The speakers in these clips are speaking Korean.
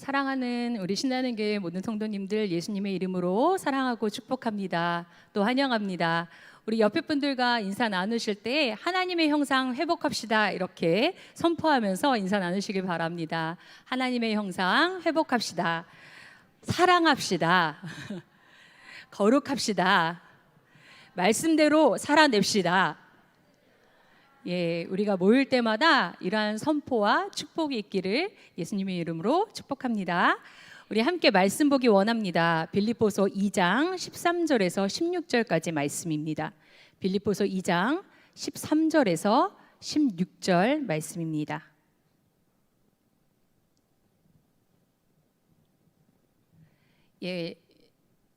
사랑하는 우리 신나는 교회 모든 성도님들, 예수님의 이름으로 사랑하고 축복합니다. 또 환영합니다. 우리 옆에 분들과 인사 나누실 때 하나님의 형상 회복합시다 이렇게 선포하면서 인사 나누시길 바랍니다. 하나님의 형상 회복합시다. 사랑합시다. 거룩합시다. 말씀대로 살아냅시다. 예, 우리가 모일 때마다 이러한 선포와 축복이 있기를 예수님의 이름으로 축복합니다. 우리 함께 말씀 보기 원합니다. 빌립보서 2장 13절에서 16절까지 말씀입니다. 빌립보서 2장 13절에서 16절 말씀입니다. 예,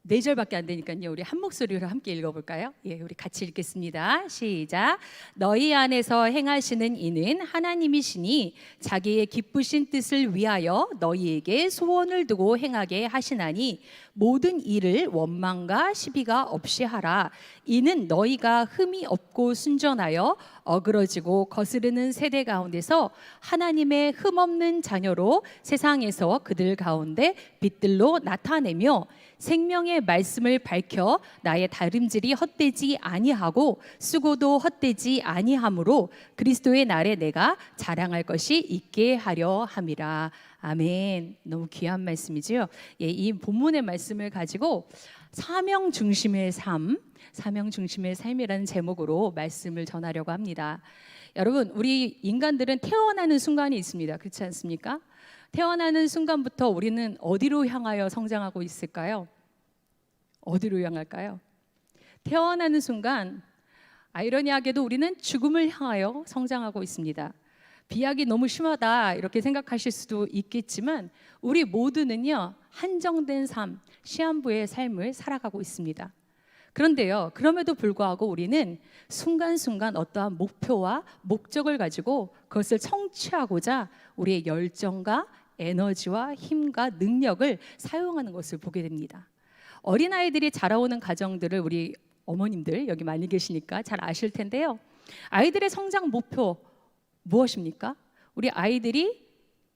4절밖에 안 되니까요. 우리 한 목소리로 함께 읽어볼까요? 예, 우리 같이 읽겠습니다. 시작. 너희 안에서 행하시는 이는 하나님이시니 자기의 기쁘신 뜻을 위하여 너희에게 소원을 두고 행하게 하시나니 모든 일을 원망과 시비가 없이 하라. 이는 너희가 흠이 없고 순전하여 어그러지고 거스르는 세대 가운데서 하나님의 흠없는 자녀로 세상에서 그들 가운데 빛들로 나타내며 생명의 말씀을 밝혀 나의 다름질이 헛되지 아니하고 수고도 헛되지 아니하므로 그리스도의 날에 내가 자랑할 것이 있게 하려 함이라. 아멘. 너무 귀한 말씀이지요. 예, 이 본문의 말씀을 가지고 사명 중심의 삶, 사명 중심의 삶이라는 제목으로 말씀을 전하려고 합니다. 여러분, 우리 인간들은 태어나는 순간이 있습니다. 그렇지 않습니까? 태어나는 순간부터 우리는 어디로 향하여 성장하고 있을까요? 어디로 향할까요? 태어나는 순간 아이러니하게도 우리는 죽음을 향하여 성장하고 있습니다. 비약이 너무 심하다 이렇게 생각하실 수도 있겠지만 우리 모두는요, 한정된 삶, 시한부의 삶을 살아가고 있습니다. 그런데요, 그럼에도 불구하고 우리는 순간순간 어떠한 목표와 목적을 가지고 그것을 성취하고자 우리의 열정과 에너지와 힘과 능력을 사용하는 것을 보게 됩니다. 어린아이들이 자라오는 가정들을 우리 어머님들 여기 많이 계시니까 잘 아실 텐데요. 아이들의 성장 목표 무엇입니까? 우리 아이들이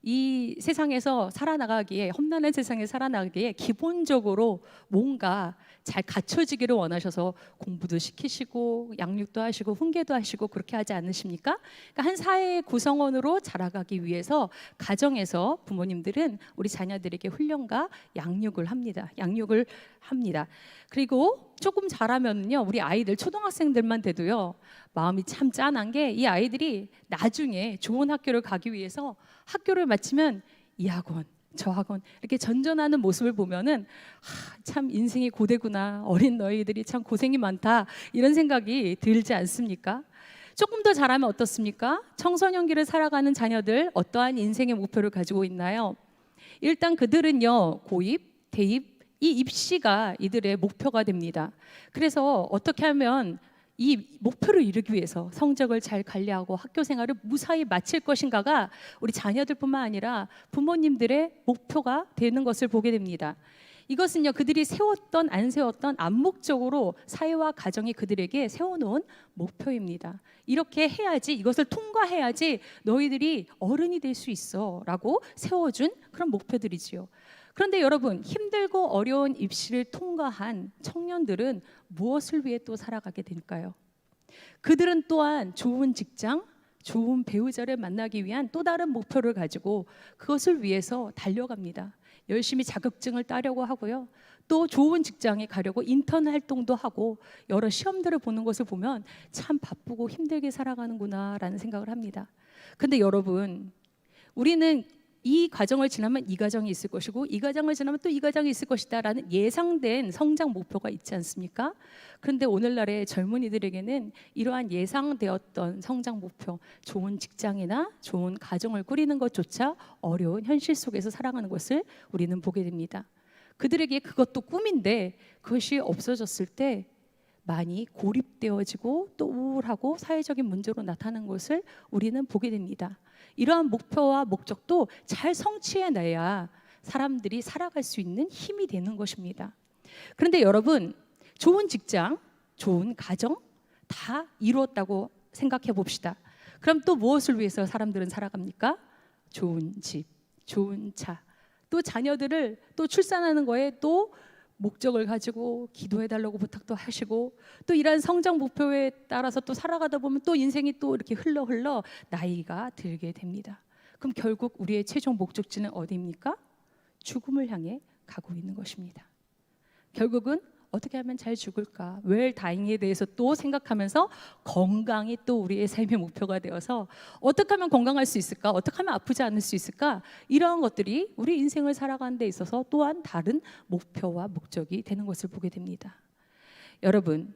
이 세상에서 살아나가기에, 험난한 세상에 살아나가기에 기본적으로 뭔가 잘 갖춰지기를 원하셔서 공부도 시키시고 양육도 하시고 훈계도 하시고 그렇게 하지 않으십니까? 그러니까 한 사회의 구성원으로 자라가기 위해서 가정에서 부모님들은 우리 자녀들에게 훈련과 양육을 합니다. 그리고 조금 자라면요, 우리 아이들 초등학생들만 돼도요, 마음이 참 짠한 게 이 아이들이 나중에 좋은 학교를 가기 위해서 학교를 마치면 이 학원 저 학원 이렇게 전전하는 모습을 보면은 참 인생이 고되구나, 어린 너희들이 참 고생이 많다 이런 생각이 들지 않습니까? 조금 더 자라면 어떻습니까? 청소년기를 살아가는 자녀들 어떠한 인생의 목표를 가지고 있나요? 일단 그들은요, 고입, 대입, 이 입시가 이들의 목표가 됩니다. 그래서 어떻게 하면 이 목표를 이루기 위해서 성적을 잘 관리하고 학교 생활을 무사히 마칠 것인가가 우리 자녀들뿐만 아니라 부모님들의 목표가 되는 것을 보게 됩니다. 이것은요, 그들이 세웠던 안 세웠던 암묵적으로 사회와 가정이 그들에게 세워놓은 목표입니다. 이렇게 해야지, 이것을 통과해야지 너희들이 어른이 될 수 있어 라고 세워준 그런 목표들이지요. 그런데 여러분, 힘들고 어려운 입시를 통과한 청년들은 무엇을 위해 또 살아가게 될까요? 그들은 또한 좋은 직장, 좋은 배우자를 만나기 위한 또 다른 목표를 가지고 그것을 위해서 달려갑니다. 열심히 자격증을 따려고 하고요, 또 좋은 직장에 가려고 인턴 활동도 하고 여러 시험들을 보는 것을 보면 참 바쁘고 힘들게 살아가는구나 라는 생각을 합니다. 근데 여러분, 우리는 이 과정을 지나면 이 과정이 있을 것이고 이 과정을 지나면 또 이 과정이 있을 것이다 라는 예상된 성장 목표가 있지 않습니까? 그런데 오늘날의 젊은이들에게는 이러한 예상되었던 성장 목표, 좋은 직장이나 좋은 가정을 꾸리는 것조차 어려운 현실 속에서 살아가는 것을 우리는 보게 됩니다. 그들에게 그것도 꿈인데 그것이 없어졌을 때 많이 고립되어지고 또 우울하고 사회적인 문제로 나타나는 것을 우리는 보게 됩니다. 이러한 목표와 목적도 잘 성취해내야 사람들이 살아갈 수 있는 힘이 되는 것입니다. 그런데 여러분, 좋은 직장, 좋은 가정 다 이루었다고 생각해 봅시다. 그럼 또 무엇을 위해서 사람들은 살아갑니까? 좋은 집, 좋은 차, 또 자녀들을 또 출산하는 거에 또 목적을 가지고 기도해달라고 부탁도 하시고, 또 이러한 성장 목표에 따라서 또 살아가다 보면 또 인생이 또 이렇게 흘러 나이가 들게 됩니다. 그럼 결국 우리의 최종 목적지는 어디입니까? 죽음을 향해 가고 있는 것입니다. 결국은 어떻게 하면 잘 죽을까? 웰다잉에 대해서 또 생각하면서 건강이 또 우리의 삶의 목표가 되어서 어떻게 하면 건강할 수 있을까? 어떻게 하면 아프지 않을 수 있을까? 이러한 것들이 우리 인생을 살아가는 데 있어서 또한 다른 목표와 목적이 되는 것을 보게 됩니다. 여러분,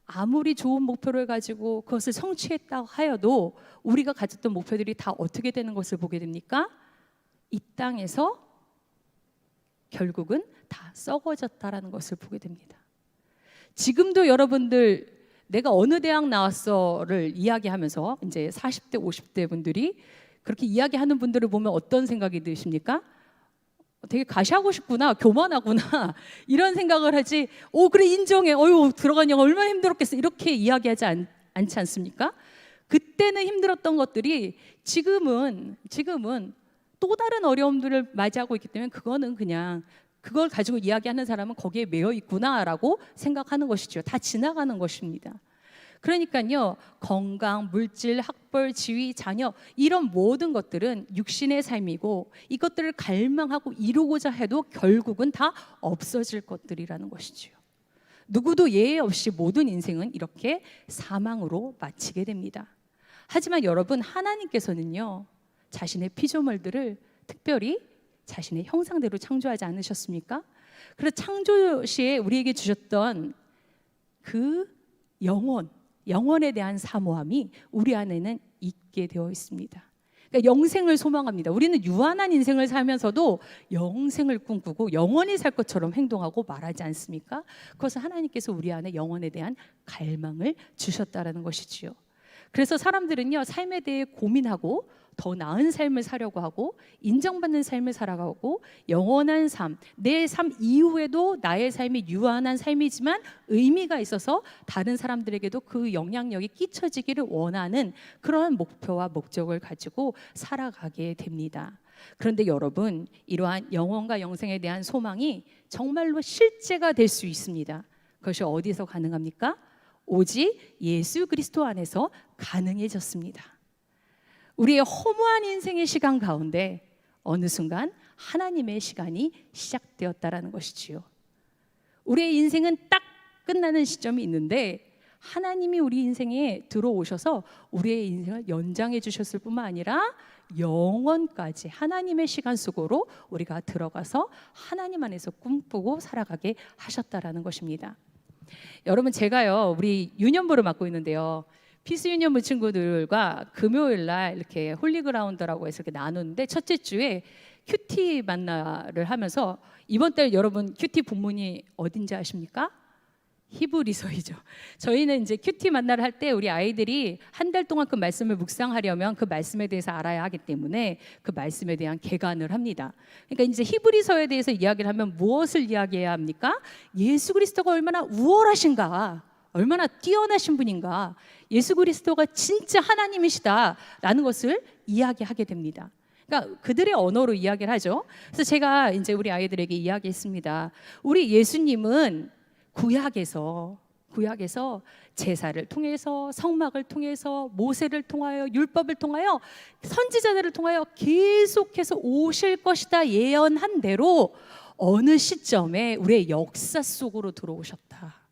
아무리 좋은 목표를 가지고 그것을 성취했다 하여도 우리가 가졌던 목표들이 다 어떻게 되는 것을 보게 됩니까? 이 땅에서 결국은 다 썩어졌다라는 것을 보게 됩니다. 지금도 여러분들 내가 어느 대학 나왔어를 이야기하면서 이제 40대 50대 분들이 그렇게 이야기하는 분들을 보면 어떤 생각이 드십니까? 되게 가시하고 싶구나, 교만하구나 이런 생각을 하지, 그래 인정해, 들어가냐고 얼마나 힘들었겠어, 이렇게 이야기하지 않지 않습니까? 그때는 힘들었던 것들이 지금은 또 다른 어려움들을 맞이하고 있기 때문에 그거는 그냥 그걸 가지고 이야기하는 사람은 거기에 매여 있구나라고 생각하는 것이죠. 다 지나가는 것입니다. 그러니까요, 건강, 물질, 학벌, 지위, 자녀 이런 모든 것들은 육신의 삶이고 이것들을 갈망하고 이루고자 해도 결국은 다 없어질 것들이라는 것이죠. 누구도 예외 없이 모든 인생은 이렇게 사망으로 마치게 됩니다. 하지만 여러분, 하나님께서는요, 자신의 피조물들을 특별히 자신의 형상대로 창조하지 않으셨습니까? 그래서 창조 시에 우리에게 주셨던 그 영원에 대한 사모함이 우리 안에는 있게 되어 있습니다. 그러니까 영생을 소망합니다. 우리는 유한한 인생을 살면서도 영생을 꿈꾸고 영원히 살 것처럼 행동하고 말하지 않습니까? 그것은 하나님께서 우리 안에 영원에 대한 갈망을 주셨다라는 것이지요. 그래서 사람들은요, 삶에 대해 고민하고 더 나은 삶을 사려고 하고 인정받는 삶을 살아가고 영원한 삶, 내 삶 이후에도 나의 삶이 유한한 삶이지만 의미가 있어서 다른 사람들에게도 그 영향력이 끼쳐지기를 원하는 그러한 목표와 목적을 가지고 살아가게 됩니다. 그런데 여러분, 이러한 영원과 영생에 대한 소망이 정말로 실제가 될 수 있습니다. 그것이 어디서 가능합니까? 오직 예수 그리스도 안에서 가능해졌습니다. 우리의 허무한 인생의 시간 가운데 어느 순간 하나님의 시간이 시작되었다라는 것이지요. 우리의 인생은 딱 끝나는 시점이 있는데 하나님이 우리 인생에 들어오셔서 우리의 인생을 연장해 주셨을 뿐만 아니라 영원까지 하나님의 시간 속으로 우리가 들어가서 하나님 안에서 꿈꾸고 살아가게 하셨다라는 것입니다. 여러분, 제가요, 우리 유년부를 맡고 있는데요, 피스 유년부 친구들과 금요일 날 이렇게 홀리그라운드라고 해서 이렇게 나누는데, 첫째 주에 큐티 만나를 하면서, 이번 달 여러분 큐티 본문이 어딘지 아십니까? 히브리서이죠. 저희는 이제 큐티 만나를 할 때 우리 아이들이 한 달 동안 그 말씀을 묵상하려면 그 말씀에 대해서 알아야 하기 때문에 그 말씀에 대한 개관을 합니다. 그러니까 이제 히브리서에 대해서 이야기를 하면 무엇을 이야기해야 합니까? 예수 그리스도가 얼마나 우월하신가, 얼마나 뛰어나신 분인가, 예수 그리스도가 진짜 하나님이시다라는 것을 이야기하게 됩니다. 그러니까 그들의 언어로 이야기를 하죠. 그래서 제가 이제 우리 아이들에게 이야기했습니다. 우리 예수님은 구약에서 제사를 통해서, 성막을 통해서, 모세를 통하여, 율법을 통하여, 선지자들을 통하여 계속해서 오실 것이다 예언한 대로 어느 시점에 우리의 역사 속으로 들어오셨다.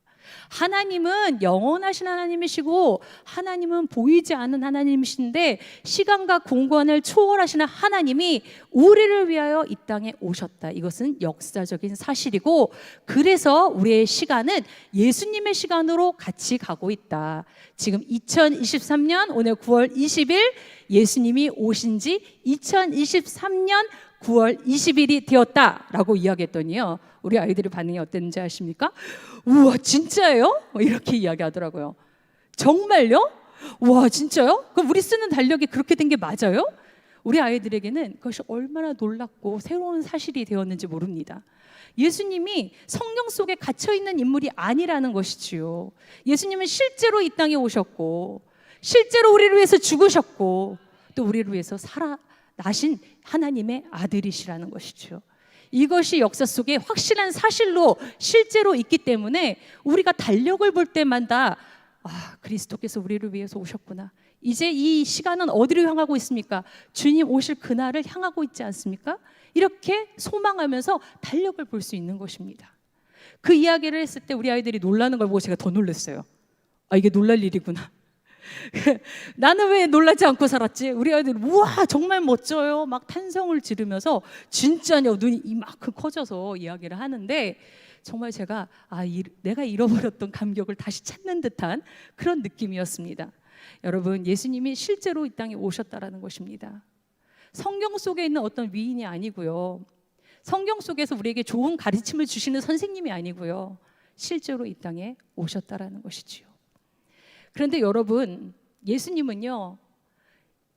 하나님은 영원하신 하나님이시고 하나님은 보이지 않는 하나님이신데 시간과 공간을 초월하시는 하나님이 우리를 위하여 이 땅에 오셨다. 이것은 역사적인 사실이고, 그래서 우리의 시간은 예수님의 시간으로 같이 가고 있다. 지금 2023년 오늘 9월 20일 예수님이 오신 지 2023년 9월 20일이 되었다라고 이야기했더니요, 우리 아이들의 반응이 어땠는지 아십니까? 우와, 진짜예요? 이렇게 이야기하더라고요. 정말요? 와, 진짜요? 그럼 우리 쓰는 달력이 그렇게 된 게 맞아요? 우리 아이들에게는 그것이 얼마나 놀랍고 새로운 사실이 되었는지 모릅니다. 예수님이 성경 속에 갇혀있는 인물이 아니라는 것이지요. 예수님은 실제로 이 땅에 오셨고, 실제로 우리를 위해서 죽으셨고, 또 우리를 위해서 나신 하나님의 아들이시라는 것이죠. 이것이 역사 속에 확실한 사실로 실제로 있기 때문에 우리가 달력을 볼 때마다 그리스도께서 우리를 위해서 오셨구나. 이제 이 시간은 어디로 향하고 있습니까? 주님 오실 그날을 향하고 있지 않습니까? 이렇게 소망하면서 달력을 볼 수 있는 것입니다. 그 이야기를 했을 때 우리 아이들이 놀라는 걸 보고 제가 더 놀랐어요. 이게 놀랄 일이구나. 나는 왜 놀라지 않고 살았지? 우리 아이들이 우와 정말 멋져요 막 탄성을 지르면서 진짜냐 눈이 이만큼 커져서 이야기를 하는데 정말 제가 내가 잃어버렸던 감격을 다시 찾는 듯한 그런 느낌이었습니다. 여러분, 예수님이 실제로 이 땅에 오셨다라는 것입니다. 성경 속에 있는 어떤 위인이 아니고요, 성경 속에서 우리에게 좋은 가르침을 주시는 선생님이 아니고요, 실제로 이 땅에 오셨다라는 것이지요. 그런데 여러분, 예수님은요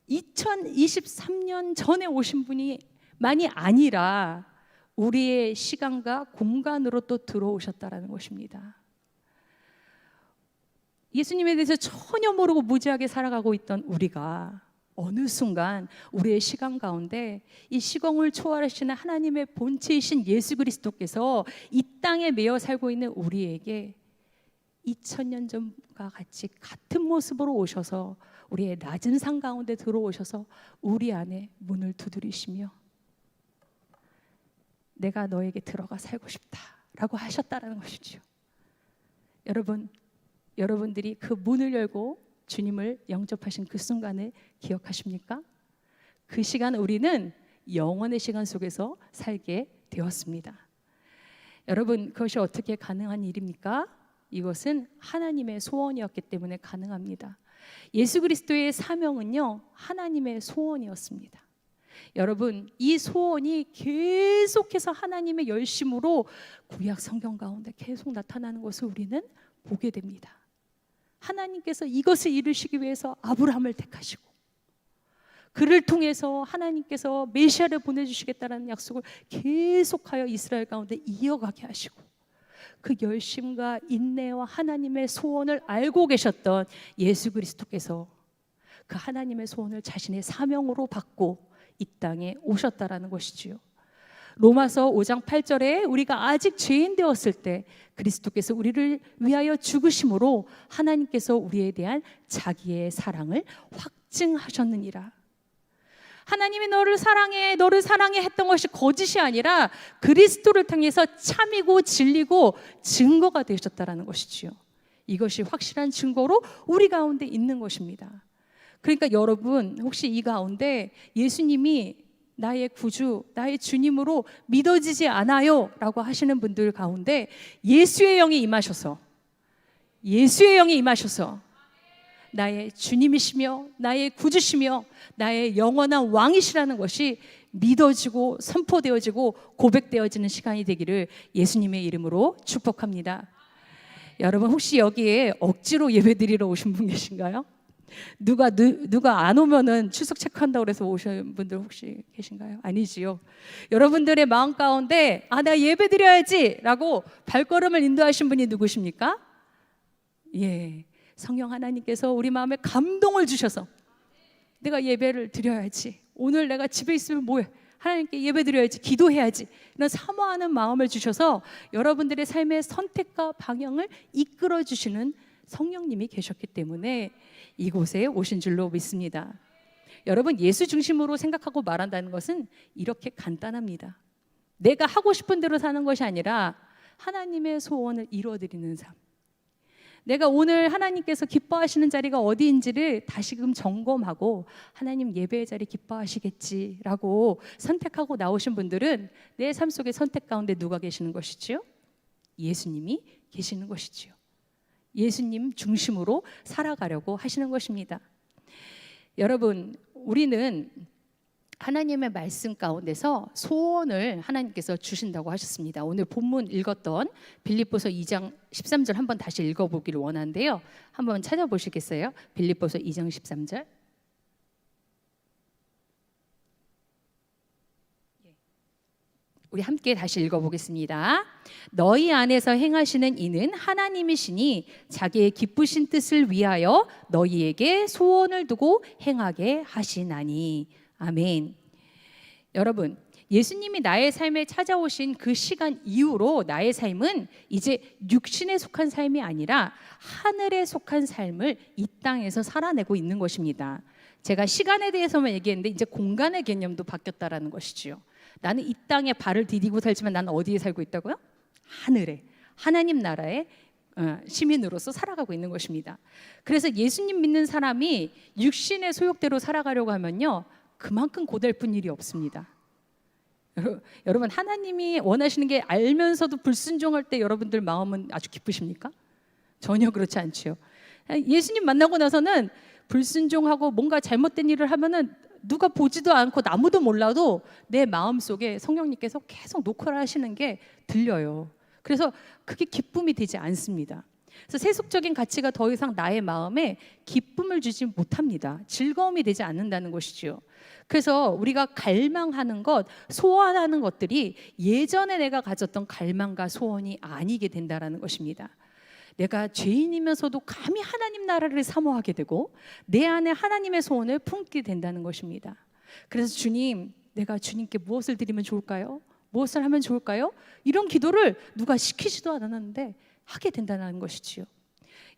2023년 전에 오신 분이 만이 아니라 우리의 시간과 공간으로 또 들어오셨다라는 것입니다. 예수님에 대해서 전혀 모르고 무지하게 살아가고 있던 우리가 어느 순간 우리의 시간 가운데 이 시공을 초월하시는 하나님의 본체이신 예수 그리스도께서 이 땅에 매여 살고 있는 우리에게 2000년 전과 같이 같은 모습으로 오셔서 우리의 낮은 산 가운데 들어오셔서 우리 안에 문을 두드리시며 내가 너에게 들어가 살고 싶다라고 하셨다라는 것이죠. 여러분들이 그 문을 열고 주님을 영접하신 그 순간을 기억하십니까? 그 시간 우리는 영원의 시간 속에서 살게 되었습니다. 여러분, 그것이 어떻게 가능한 일입니까? 이것은 하나님의 소원이었기 때문에 가능합니다. 예수 그리스도의 사명은요 하나님의 소원이었습니다. 여러분, 이 소원이 계속해서 하나님의 열심으로 구약 성경 가운데 계속 나타나는 것을 우리는 보게 됩니다. 하나님께서 이것을 이루시기 위해서 아브라함을 택하시고 그를 통해서 하나님께서 메시아를 보내주시겠다는 약속을 계속하여 이스라엘 가운데 이어가게 하시고 그 열심과 인내와 하나님의 소원을 알고 계셨던 예수 그리스도께서 그 하나님의 소원을 자신의 사명으로 받고 이 땅에 오셨다라는 것이지요. 로마서 5장 8절에 우리가 아직 죄인 되었을 때 그리스도께서 우리를 위하여 죽으심으로 하나님께서 우리에 대한 자기의 사랑을 확증하셨느니라. 하나님이 너를 사랑해 했던 것이 거짓이 아니라 그리스도를 통해서 참이고 진리고 증거가 되셨다라는 것이지요. 이것이 확실한 증거로 우리 가운데 있는 것입니다. 그러니까 여러분, 혹시 이 가운데 예수님이 나의 구주, 나의 주님으로 믿어지지 않아요 라고 하시는 분들 가운데 예수의 영이 임하셔서 나의 주님이시며 나의 구주시며 나의 영원한 왕이시라는 것이 믿어지고 선포되어지고 고백되어지는 시간이 되기를 예수님의 이름으로 축복합니다. 여러분, 혹시 여기에 억지로 예배드리러 오신 분 계신가요? 누가 안 오면은 출석 체크한다고 해서 오신 분들 혹시 계신가요? 아니지요. 여러분들의 마음 가운데 내가 예배 드려야지 라고 발걸음을 인도하신 분이 누구십니까? 예, 성령 하나님께서 우리 마음에 감동을 주셔서 내가 예배를 드려야지, 오늘 내가 집에 있으면 뭐해, 하나님께 예배 드려야지, 기도해야지, 이런 사모하는 마음을 주셔서 여러분들의 삶의 선택과 방향을 이끌어 주시는 성령님이 계셨기 때문에 이곳에 오신 줄로 믿습니다. 여러분, 예수 중심으로 생각하고 말한다는 것은 이렇게 간단합니다. 내가 하고 싶은 대로 사는 것이 아니라 하나님의 소원을 이루어드리는 삶. 내가 오늘 하나님께서 기뻐하시는 자리가 어디인지를 다시금 점검하고 하나님 예배의 자리 기뻐하시겠지라고 선택하고 나오신 분들은 내 삶 속의 선택 가운데 누가 계시는 것이지요? 예수님이 계시는 것이지요. 예수님 중심으로 살아가려고 하시는 것입니다. 여러분, 우리는 하나님의 말씀 가운데서 소원을 하나님께서 주신다고 하셨습니다. 오늘 본문 읽었던 빌립보서 2장 13절 한번 다시 읽어보기를 원하는데요. 한번 찾아보시겠어요? 빌립보서 2장 13절. 우리 함께 다시 읽어보겠습니다. 너희 안에서 행하시는 이는 하나님이시니 자기의 기쁘신 뜻을 위하여 너희에게 소원을 두고 행하게 하시나니. 아멘. 여러분, 예수님이 나의 삶에 찾아오신 그 시간 이후로 나의 삶은 이제 육신에 속한 삶이 아니라 하늘에 속한 삶을 이 땅에서 살아내고 있는 것입니다. 제가 시간에 대해서만 얘기했는데 이제 공간의 개념도 바뀌었다라는 것이지요. 나는 이 땅에 발을 디디고 살지만 나는 어디에 살고 있다고요? 하늘에, 하나님 나라의 시민으로서 살아가고 있는 것입니다. 그래서 예수님 믿는 사람이 육신의 소욕대로 살아가려고 하면요, 그만큼 고달픈 일이 없습니다. 여러분, 하나님이 원하시는 게 알면서도 불순종할 때 여러분들 마음은 아주 기쁘십니까? 전혀 그렇지 않지요. 예수님 만나고 나서는 불순종하고 뭔가 잘못된 일을 하면은 누가 보지도 않고 아무도 몰라도 내 마음속에 성령님께서 계속 녹화를 하시는 게 들려요. 그래서 그게 기쁨이 되지 않습니다. 그래서 세속적인 가치가 더 이상 나의 마음에 기쁨을 주지 못합니다. 즐거움이 되지 않는다는 것이지요. 그래서 우리가 갈망하는 것, 소원하는 것들이 예전에 내가 가졌던 갈망과 소원이 아니게 된다는 것입니다. 내가 죄인이면서도 감히 하나님 나라를 사모하게 되고 내 안에 하나님의 소원을 품게 된다는 것입니다. 그래서 주님, 내가 주님께 무엇을 드리면 좋을까요? 무엇을 하면 좋을까요? 이런 기도를 누가 시키지도 않았는데 하게 된다는 것이지요.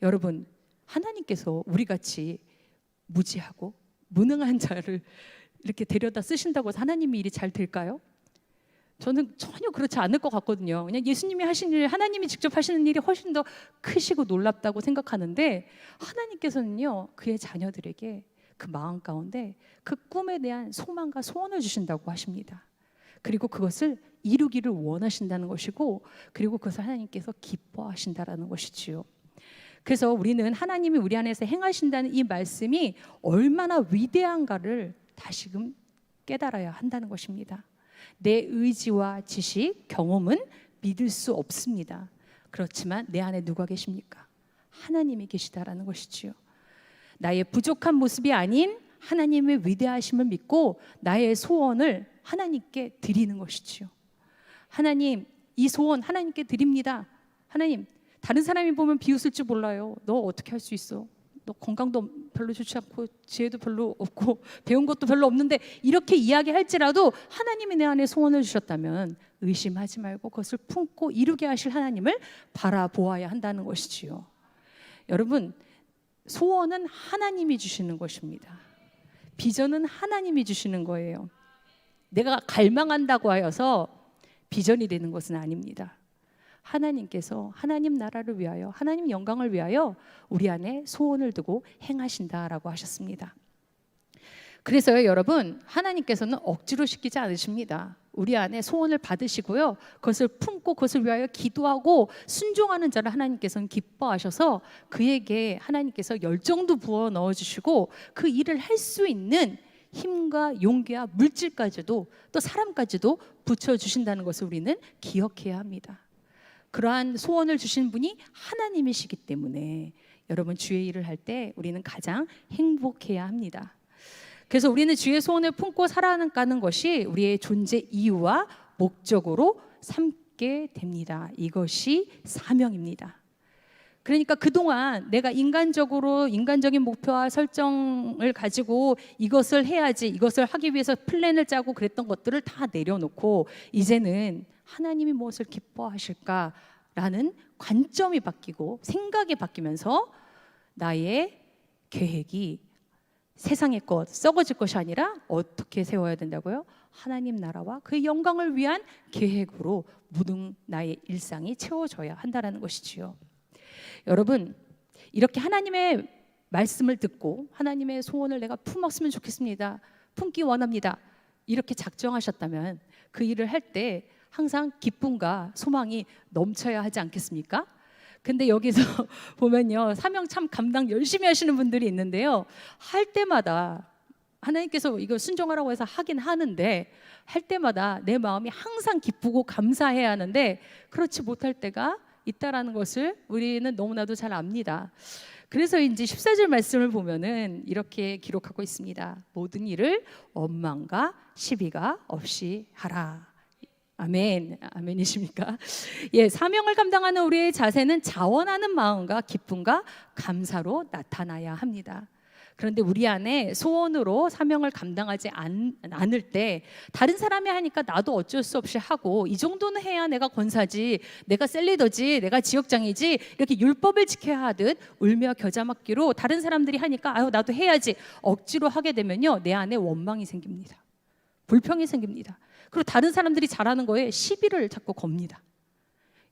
여러분, 하나님께서 우리같이 무지하고 무능한 자를 이렇게 데려다 쓰신다고 해서 하나님이 일이 잘 될까요? 저는 전혀 그렇지 않을 것 같거든요. 그냥 예수님이 하신 일, 하나님이 직접 하시는 일이 훨씬 더 크시고 놀랍다고 생각하는데, 하나님께서는요, 그의 자녀들에게 그 마음 가운데 그 꿈에 대한 소망과 소원을 주신다고 하십니다. 그리고 그것을 이루기를 원하신다는 것이고, 그리고 그것을 하나님께서 기뻐하신다라는 것이지요. 그래서 우리는 하나님이 우리 안에서 행하신다는 이 말씀이 얼마나 위대한가를 다시금 깨달아야 한다는 것입니다. 내 의지와 지식, 경험은 믿을 수 없습니다. 그렇지만 내 안에 누가 계십니까? 하나님이 계시다라는 것이지요. 나의 부족한 모습이 아닌 하나님의 위대하심을 믿고 나의 소원을 하나님께 드리는 것이지요. 하나님, 이 소원 하나님께 드립니다. 하나님, 다른 사람이 보면 비웃을 줄 몰라요. 너 어떻게 할 수 있어? 너 건강도 별로 좋지 않고 지혜도 별로 없고 배운 것도 별로 없는데, 이렇게 이야기할지라도 하나님이 내 안에 소원을 주셨다면 의심하지 말고 그것을 품고 이루게 하실 하나님을 바라보아야 한다는 것이지요. 여러분, 소원은 하나님이 주시는 것입니다. 비전은 하나님이 주시는 거예요. 내가 갈망한다고 하여서 비전이 되는 것은 아닙니다. 하나님께서 하나님 나라를 위하여, 하나님 영광을 위하여 우리 안에 소원을 두고 행하신다라고 하셨습니다. 그래서요, 여러분, 하나님께서는 억지로 시키지 않으십니다. 우리 안에 소원을 받으시고요, 그것을 품고 그것을 위하여 기도하고 순종하는 자를 하나님께서는 기뻐하셔서 그에게 하나님께서 열정도 부어 넣어주시고 그 일을 할 수 있는 힘과 용기와 물질까지도, 또 사람까지도 붙여주신다는 것을 우리는 기억해야 합니다. 그러한 소원을 주신 분이 하나님이시기 때문에 여러분, 주의 일을 할 때 우리는 가장 행복해야 합니다. 그래서 우리는 주의 소원을 품고 살아가는 것이 우리의 존재 이유와 목적으로 삼게 됩니다. 이것이 사명입니다. 그러니까 그동안 내가 인간적인 목표와 설정을 가지고 이것을 해야지, 이것을 하기 위해서 플랜을 짜고 그랬던 것들을 다 내려놓고 이제는 하나님이 무엇을 기뻐하실까라는 관점이 바뀌고 생각이 바뀌면서 나의 계획이 세상의 것, 썩어질 것이 아니라 어떻게 세워야 된다고요? 하나님 나라와 그 영광을 위한 계획으로 모든 나의 일상이 채워져야 한다는 것이지요. 여러분, 이렇게 하나님의 말씀을 듣고 하나님의 소원을 내가 품었으면 좋겠습니다, 품기 원합니다, 이렇게 작정하셨다면 그 일을 할 때 항상 기쁨과 소망이 넘쳐야 하지 않겠습니까? 근데 여기서 보면요, 사명 참 감당 열심히 하시는 분들이 있는데요, 할 때마다 하나님께서 이거 순종하라고 해서 하긴 하는데 할 때마다 내 마음이 항상 기쁘고 감사해야 하는데 그렇지 못할 때가 있다라는 것을 우리는 너무나도 잘 압니다. 그래서 이제 14절 말씀을 보면은 이렇게 기록하고 있습니다. 모든 일을 원망과 시비가 없이 하라. 아멘. 아멘이십니까? 예, 사명을 감당하는 우리의 자세는 자원하는 마음과 기쁨과 감사로 나타나야 합니다. 그런데 우리 안에 소원으로 사명을 감당하지 않을 때 다른 사람이 하니까 나도 어쩔 수 없이 하고, 이 정도는 해야 내가 권사지, 내가 셀리더지, 내가 지역장이지, 이렇게 율법을 지켜야 하듯 울며 겨자 먹기로 다른 사람들이 하니까 아유 나도 해야지 억지로 하게 되면요, 내 안에 원망이 생깁니다. 불평이 생깁니다. 그리고 다른 사람들이 잘하는 거에 시비를 자꾸 겁니다.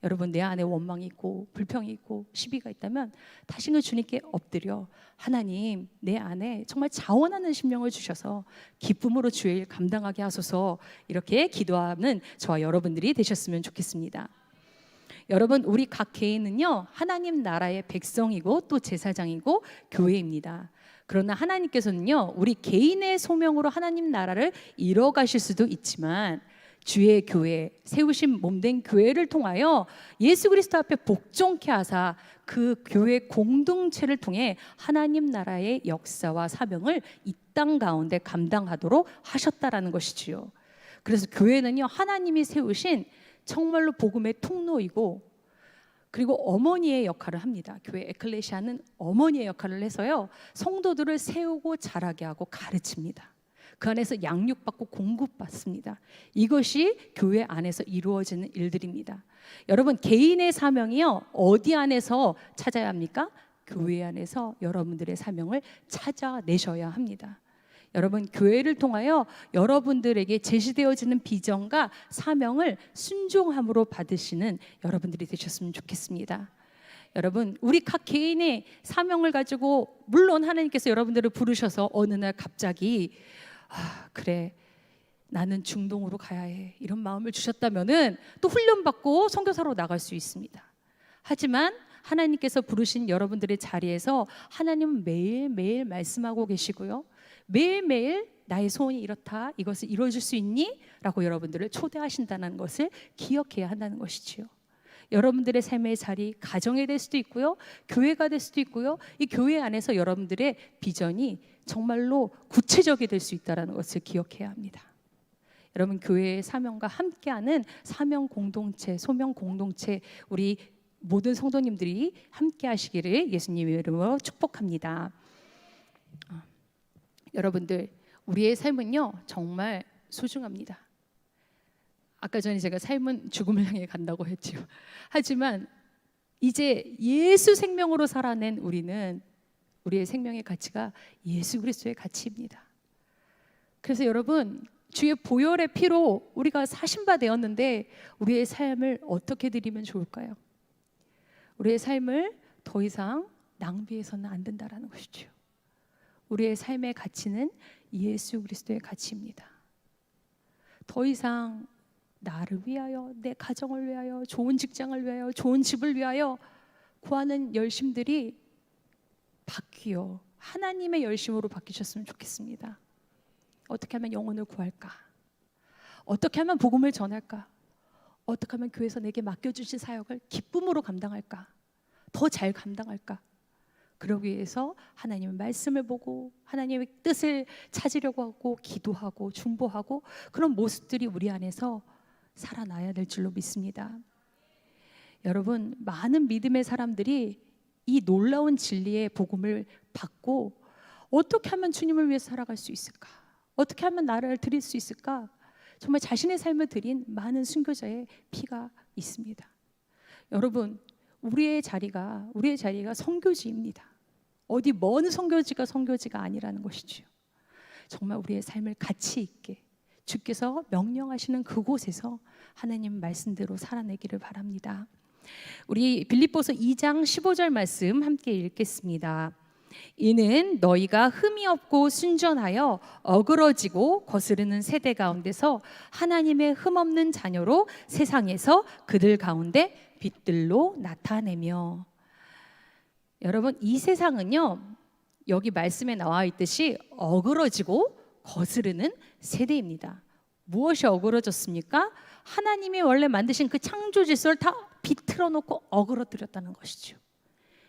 여러분, 내 안에 원망이 있고 불평이 있고 시비가 있다면 다시는 주님께 엎드려, 하나님 내 안에 정말 자원하는 심령을 주셔서 기쁨으로 주의 일 감당하게 하소서, 이렇게 기도하는 저와 여러분들이 되셨으면 좋겠습니다. 여러분, 우리 각 개인은요 하나님 나라의 백성이고 또 제사장이고 교회입니다. 그러나 하나님께서는요 우리 개인의 소명으로 하나님 나라를 이뤄가실 수도 있지만 주의 교회, 세우신 몸된 교회를 통하여 예수 그리스도 앞에 복종케 하사 그 교회 공동체를 통해 하나님 나라의 역사와 사명을 이 땅 가운데 감당하도록 하셨다라는 것이지요. 그래서 교회는요 하나님이 세우신 정말로 복음의 통로이고, 그리고 어머니의 역할을 합니다. 교회 에클레시아는 어머니의 역할을 해서요 성도들을 세우고 자라게 하고 가르칩니다. 그 안에서 양육받고 공급받습니다. 이것이 교회 안에서 이루어지는 일들입니다. 여러분, 개인의 사명이요 어디 안에서 찾아야 합니까? 교회 안에서 여러분들의 사명을 찾아내셔야 합니다. 여러분, 교회를 통하여 여러분들에게 제시되어지는 비전과 사명을 순종함으로 받으시는 여러분들이 되셨으면 좋겠습니다. 여러분, 우리 각 개인의 사명을 가지고, 물론 하나님께서 여러분들을 부르셔서 어느 날 갑자기 그래 나는 중동으로 가야 해, 이런 마음을 주셨다면은 또 훈련받고 선교사로 나갈 수 있습니다. 하지만 하나님께서 부르신 여러분들의 자리에서 하나님은 매일매일 말씀하고 계시고요, 매일매일 나의 소원이 이렇다, 이것을 이루어줄 수 있니? 라고 여러분들을 초대하신다는 것을 기억해야 한다는 것이지요. 여러분들의 삶의 자리, 가정이 될 수도 있고요, 교회가 될 수도 있고요, 이 교회 안에서 여러분들의 비전이 정말로 구체적이 될 수 있다는 것을 기억해야 합니다. 여러분, 교회의 사명과 함께하는 사명 공동체, 소명 공동체, 우리 모든 성도님들이 함께 하시기를 예수님의 이름으로 축복합니다. 여러분들, 우리의 삶은요 정말 소중합니다. 아까 전에 제가 삶은 죽음을 향해 간다고 했죠. 하지만 이제 예수 생명으로 살아낸 우리는, 우리의 생명의 가치가 예수 그리스도의 가치입니다. 그래서 여러분, 주의 보혈의 피로 우리가 사신 바 되었는데 우리의 삶을 어떻게 드리면 좋을까요? 우리의 삶을 더 이상 낭비해서는 안 된다라는 것이죠. 우리의 삶의 가치는 예수 그리스도의 가치입니다. 더 이상 나를 위하여, 내 가정을 위하여, 좋은 직장을 위하여, 좋은 집을 위하여 구하는 열심들이 바뀌어 하나님의 열심으로 바뀌셨으면 좋겠습니다. 어떻게 하면 영혼을 구할까? 어떻게 하면 복음을 전할까? 어떻게 하면 교회에서 내게 맡겨주신 사역을 기쁨으로 감당할까? 더 잘 감당할까? 그러기 위해서 하나님의 말씀을 보고 하나님의 뜻을 찾으려고 하고 기도하고 중보하고, 그런 모습들이 우리 안에서 살아나야 될 줄로 믿습니다. 여러분, 많은 믿음의 사람들이 이 놀라운 진리의 복음을 받고 어떻게 하면 주님을 위해 살아갈 수 있을까? 어떻게 하면 나를 드릴 수 있을까? 정말 자신의 삶을 드린 많은 순교자의 피가 있습니다. 여러분, 우리의 자리가 선교지입니다. 어디 먼 선교지가 선교지가 아니라는 것이지요. 정말 우리의 삶을 가치 있게 주께서 명령하시는 그곳에서 하나님 말씀대로 살아내기를 바랍니다. 우리 빌립보서 2장 15절 말씀 함께 읽겠습니다. 이는 너희가 흠이 없고 순전하여 어그러지고 거스르는 세대 가운데서 하나님의 흠 없는 자녀로 세상에서 그들 가운데 빛들로 나타내며. 여러분, 이 세상은요 여기 말씀에 나와 있듯이 어그러지고 거스르는 세대입니다. 무엇이 어그러졌습니까? 하나님이 원래 만드신 그 창조 질서를 다 비틀어 놓고 어그러뜨렸다는 것이죠.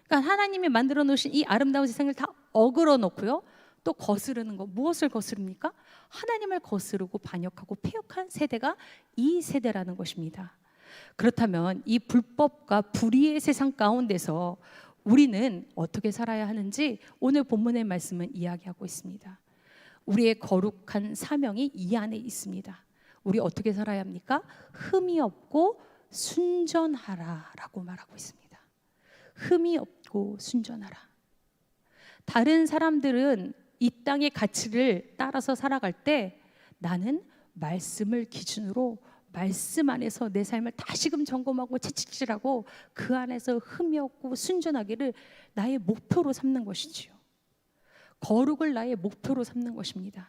그러니까 하나님이 만들어 놓으신 이 아름다운 세상을 다 어그러 놓고요, 또 거스르는 거, 무엇을 거스릅니까? 하나님을 거스르고 반역하고 패역한 세대가 이 세대라는 것입니다. 그렇다면 이 불법과 불의의 세상 가운데서 우리는 어떻게 살아야 하는지 오늘 본문의 말씀은 이야기하고 있습니다. 우리의 거룩한 사명이 이 안에 있습니다. 우리 어떻게 살아야 합니까? 흠이 없고 순전하라 라고 말하고 있습니다. 흠이 없고 순전하라. 다른 사람들은 이 땅의 가치를 따라서 살아갈 때 나는 말씀을 기준으로 말씀 안에서 내 삶을 다시금 점검하고 채찍질하고 그 안에서 흠이 없고 순전하기를 나의 목표로 삼는 것이지요. 거룩을 나의 목표로 삼는 것입니다.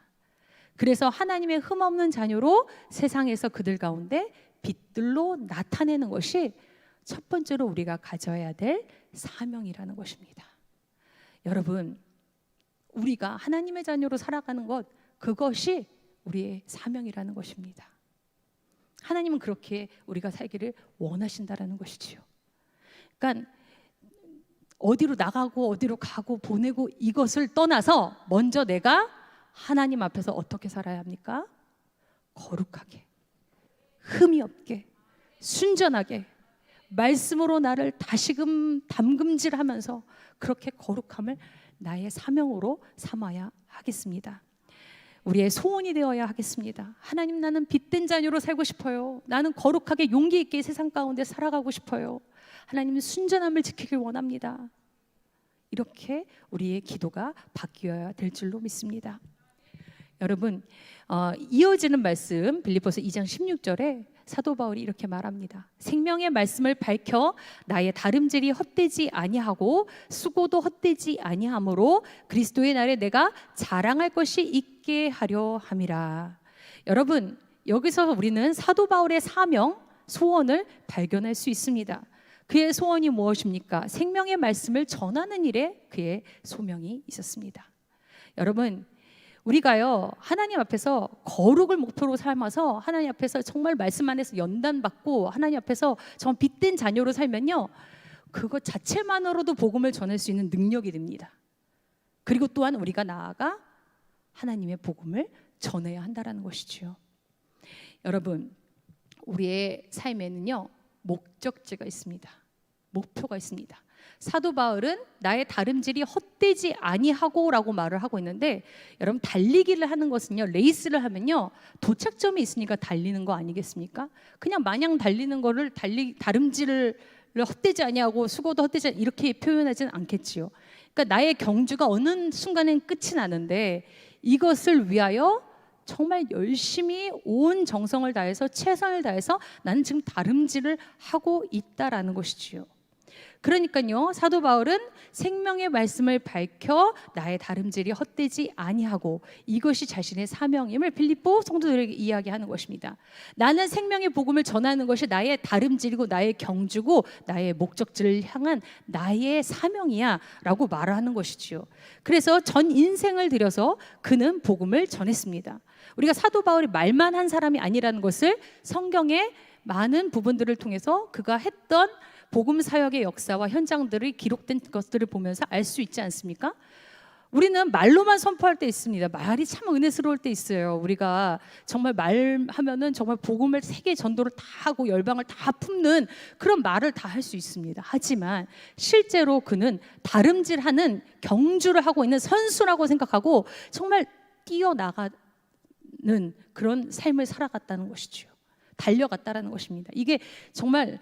그래서 하나님의 흠 없는 자녀로 세상에서 그들 가운데 빛들로 나타내는 것이 첫 번째로 우리가 가져야 될 사명이라는 것입니다. 여러분, 우리가 하나님의 자녀로 살아가는 것, 그것이 우리의 사명이라는 것입니다. 하나님은 그렇게 우리가 살기를 원하신다라는 것이지요. 그러니까 어디로 나가고 어디로 가고 보내고 이것을 떠나서 먼저 내가 하나님 앞에서 어떻게 살아야 합니까? 거룩하게, 흠이 없게, 순전하게 말씀으로 나를 다시금 담금질하면서 그렇게 거룩함을 나의 사명으로 삼아야 하겠습니다. 우리의 소원이 되어야 하겠습니다. 하나님, 나는 빛된 자녀로 살고 싶어요. 나는 거룩하게 용기 있게 세상 가운데 살아가고 싶어요. 하나님, 순전함을 지키길 원합니다. 이렇게 우리의 기도가 바뀌어야 될 줄로 믿습니다. 여러분, 이어지는 말씀 빌립보서 2장 16절에 사도 바울이 이렇게 말합니다. 생명의 말씀을 밝혀 나의 다름질이 헛되지 아니하고 수고도 헛되지 아니하므로 그리스도의 날에 내가 자랑할 것이 있게 하려 함이라. 여러분, 여기서 우리는 사도 바울의 사명, 소원을 발견할 수 있습니다. 그의 소원이 무엇입니까? 생명의 말씀을 전하는 일에 그의 소명이 있었습니다. 여러분, 우리가요, 하나님 앞에서 거룩을 목표로 삼아서 하나님 앞에서 정말 말씀 안에서 연단받고 하나님 앞에서 정말 빛된 자녀로 살면요, 그것 자체만으로도 복음을 전할 수 있는 능력이 됩니다. 그리고 또한 우리가 나아가 하나님의 복음을 전해야 한다는 것이지요. 여러분, 우리의 삶에는요, 목적지가 있습니다. 목표가 있습니다. 사도 바울은 나의 다름질이 헛되지 아니하고 라고 말을 하고 있는데, 여러분, 달리기를 하는 것은요, 레이스를 하면요 도착점이 있으니까 달리는 거 아니겠습니까? 그냥 마냥 달리는 거를 다름질을 헛되지 아니하고 수고도 헛되지 아니 이렇게 표현하지는 않겠지요. 그러니까 나의 경주가 어느 순간엔 끝이 나는데 이것을 위하여 정말 열심히 온 정성을 다해서 최선을 다해서 나는 지금 다름질을 하고 있다라는 것이지요. 그러니까요, 사도 바울은 생명의 말씀을 밝혀 나의 다름질이 헛되지 아니하고 이것이 자신의 사명임을 빌립보 성도들에게 이야기하는 것입니다. 나는 생명의 복음을 전하는 것이 나의 다름질이고 나의 경주고 나의 목적지를 향한 나의 사명이야 라고 말하는 것이지요. 그래서 전 인생을 들여서 그는 복음을 전했습니다. 우리가 사도 바울이 말만 한 사람이 아니라는 것을 성경의 많은 부분들을 통해서 그가 했던 복음 사역의 역사와 현장들이 기록된 것들을 보면서 알 수 있지 않습니까? 우리는 말로만 선포할 때 있습니다. 말이 참 은혜스러울 때 있어요. 우리가 정말 말하면은 정말 복음을 세계 전도를 다 하고 열방을 다 품는 그런 말을 다 할 수 있습니다. 하지만 실제로 그는 다름질하는 경주를 하고 있는 선수라고 생각하고 정말 뛰어나가는 그런 삶을 살아갔다는 것이죠. 달려갔다라는 것입니다. 이게 정말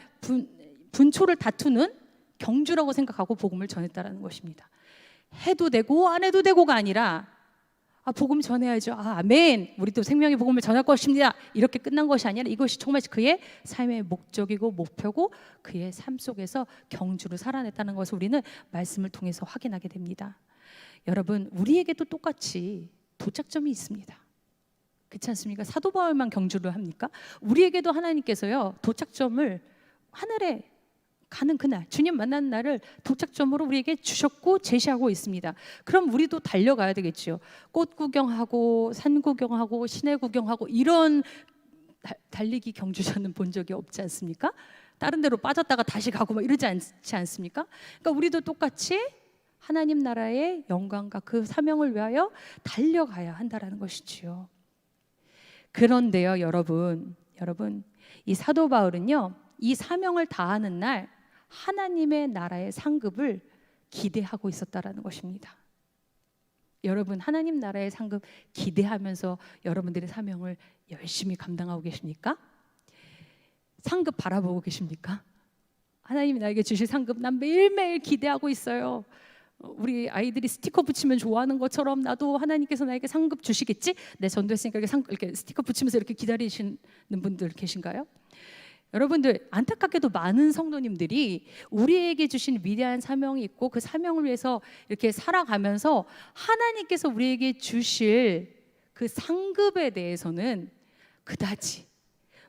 분초를 다투는 경주라고 생각하고 복음을 전했다라는 것입니다. 해도 되고 안 해도 되고가 아니라 복음 전해야죠. 아멘. 우리도 생명의 복음을 전할 것입니다. 이렇게 끝난 것이 아니라 이것이 정말 그의 삶의 목적이고 목표고 그의 삶 속에서 경주를 살아냈다는 것을 우리는 말씀을 통해서 확인하게 됩니다. 여러분, 우리에게도 똑같이 도착점이 있습니다. 그렇지 않습니까? 사도 바울만 경주를 합니까? 우리에게도 하나님께서요, 도착점을 하늘에 가는 그날, 주님 만나는 날을 도착점으로 우리에게 주셨고 제시하고 있습니다. 그럼 우리도 달려가야 되겠죠. 꽃 구경하고 산 구경하고 시내 구경하고 이런 달리기 경주전은 본 적이 없지 않습니까? 다른 데로 빠졌다가 다시 가고 막 이러지 않지 않습니까? 그러니까 우리도 똑같이 하나님 나라의 영광과 그 사명을 위하여 달려가야 한다라는 것이지요. 그런데요, 여러분, 이 사도 바울은요, 이 사명을 다하는 날 하나님의 나라의 상급을 기대하고 있었다라는 것입니다. 여러분, 하나님 나라의 상급 기대하면서 여러분들의 사명을 열심히 감당하고 계십니까? 상급 바라보고 계십니까? 하나님이 나에게 주실 상급 난 매일매일 기대하고 있어요. 우리 아이들이 스티커 붙이면 좋아하는 것처럼 나도 하나님께서 나에게 상급 주시겠지? 내 전도했으니까 이렇게 스티커 붙이면서 이렇게 기다리시는 분들 계신가요? 여러분들, 안타깝게도 많은 성도님들이 우리에게 주신 위대한 사명이 있고 그 사명을 위해서 이렇게 살아가면서 하나님께서 우리에게 주실 그 상급에 대해서는 그다지